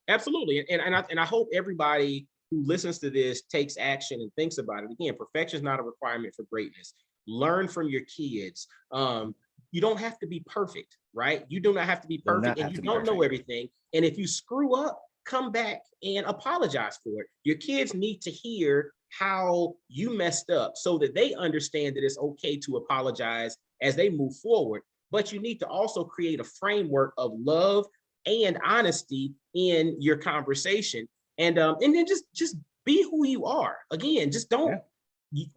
Absolutely. And I hope everybody who listens to this takes action and thinks about it. Again, perfection is not a requirement for greatness. Learn from your kids. You don't have to be perfect, right? You do not have to be perfect, and you don't know everything. And if you screw up, come back and apologize for it. Your kids need to hear how you messed up so that they understand that it's okay to apologize as they move forward. But you need to also create a framework of love and honesty in your conversation. And then just be who you are. Again, just don't,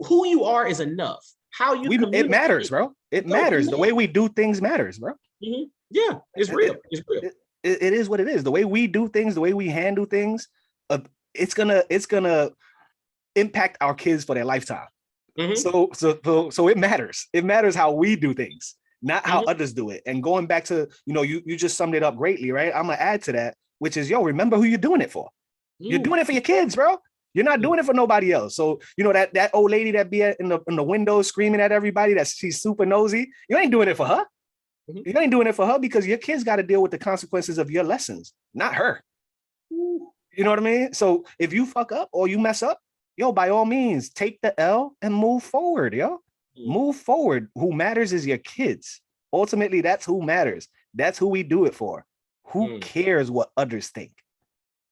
who you are is enough. How you communicate. It matters, bro. It matters. The way we do things matters, bro. Yeah, it's real. It's real. It is what it is. The way we do things, the way we handle things, it's gonna impact our kids for their lifetime. Mm-hmm. So it matters. It matters how we do things, not how Mm-hmm. others do it. And going back to, you just summed it up greatly, right? I'm gonna add to that, which is, remember who you're doing it for. You're doing it for your kids, bro. You're not doing it for nobody else. So, that old lady that be in the window screaming at everybody that she's super nosy, you ain't doing it for her. Mm-hmm. You ain't doing it for her because your kids got to deal with the consequences of your lessons, not her. You know what I mean? So if you fuck up or you mess up, by all means, take the L and move forward, Move forward. Who matters is your kids. Ultimately, that's who matters. That's who we do it for. Who cares what others think?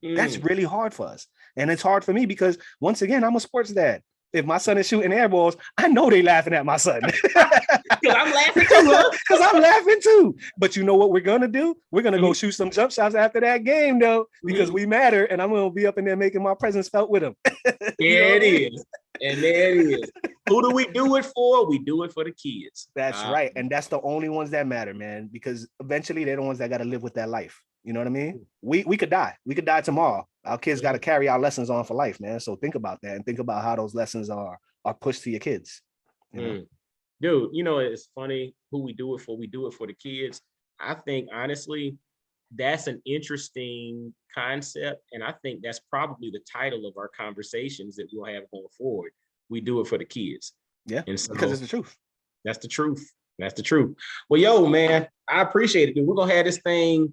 That's really hard for us. And it's hard for me because, once again, I'm a sports dad. If my son is shooting air balls, I know they laughing at my son. Because I'm laughing too. Because I'm laughing too. But you know what we're going to do? We're going to go shoot some jump shots after that game, though, because we matter. And I'm going to be up in there making my presence felt with them. There it is. And there it is. Who do we do it for? We do it for the kids. That's right. And that's the only ones that matter, man, because eventually they're the ones that got to live with that life. You know what I mean? We could die. We could die tomorrow. Our kids got to carry our lessons on for life, man. So think about that and think about how those lessons are pushed to your kids. You know? Dude, it's funny who we do it for. We do it for the kids. I think, honestly, that's an interesting concept. And I think that's probably the title of our conversations that we'll have going forward. We do it for the kids. Yeah, and so, because it's the truth. That's the truth. That's the truth. Well, yo, man, I appreciate it, dude. We're going to have this thing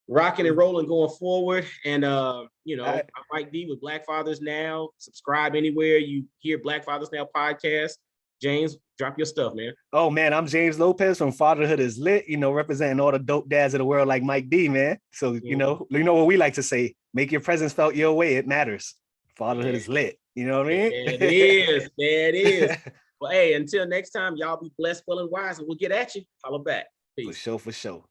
rocking and rolling going forward. And, I'm Mike D with Black Fathers Now. Subscribe anywhere you hear Black Fathers Now podcast. James, drop your stuff, man. Oh, man, I'm James Lopez from Fatherhood is Lit, representing all the dope dads of the world like Mike D, man. So, you know what we like to say, make your presence felt your way. It matters. Fatherhood is lit. You know what I mean? There it is. Well, hey, until next time, y'all be blessed, well, and wise, and we'll get at you. Holla back. Peace. For sure.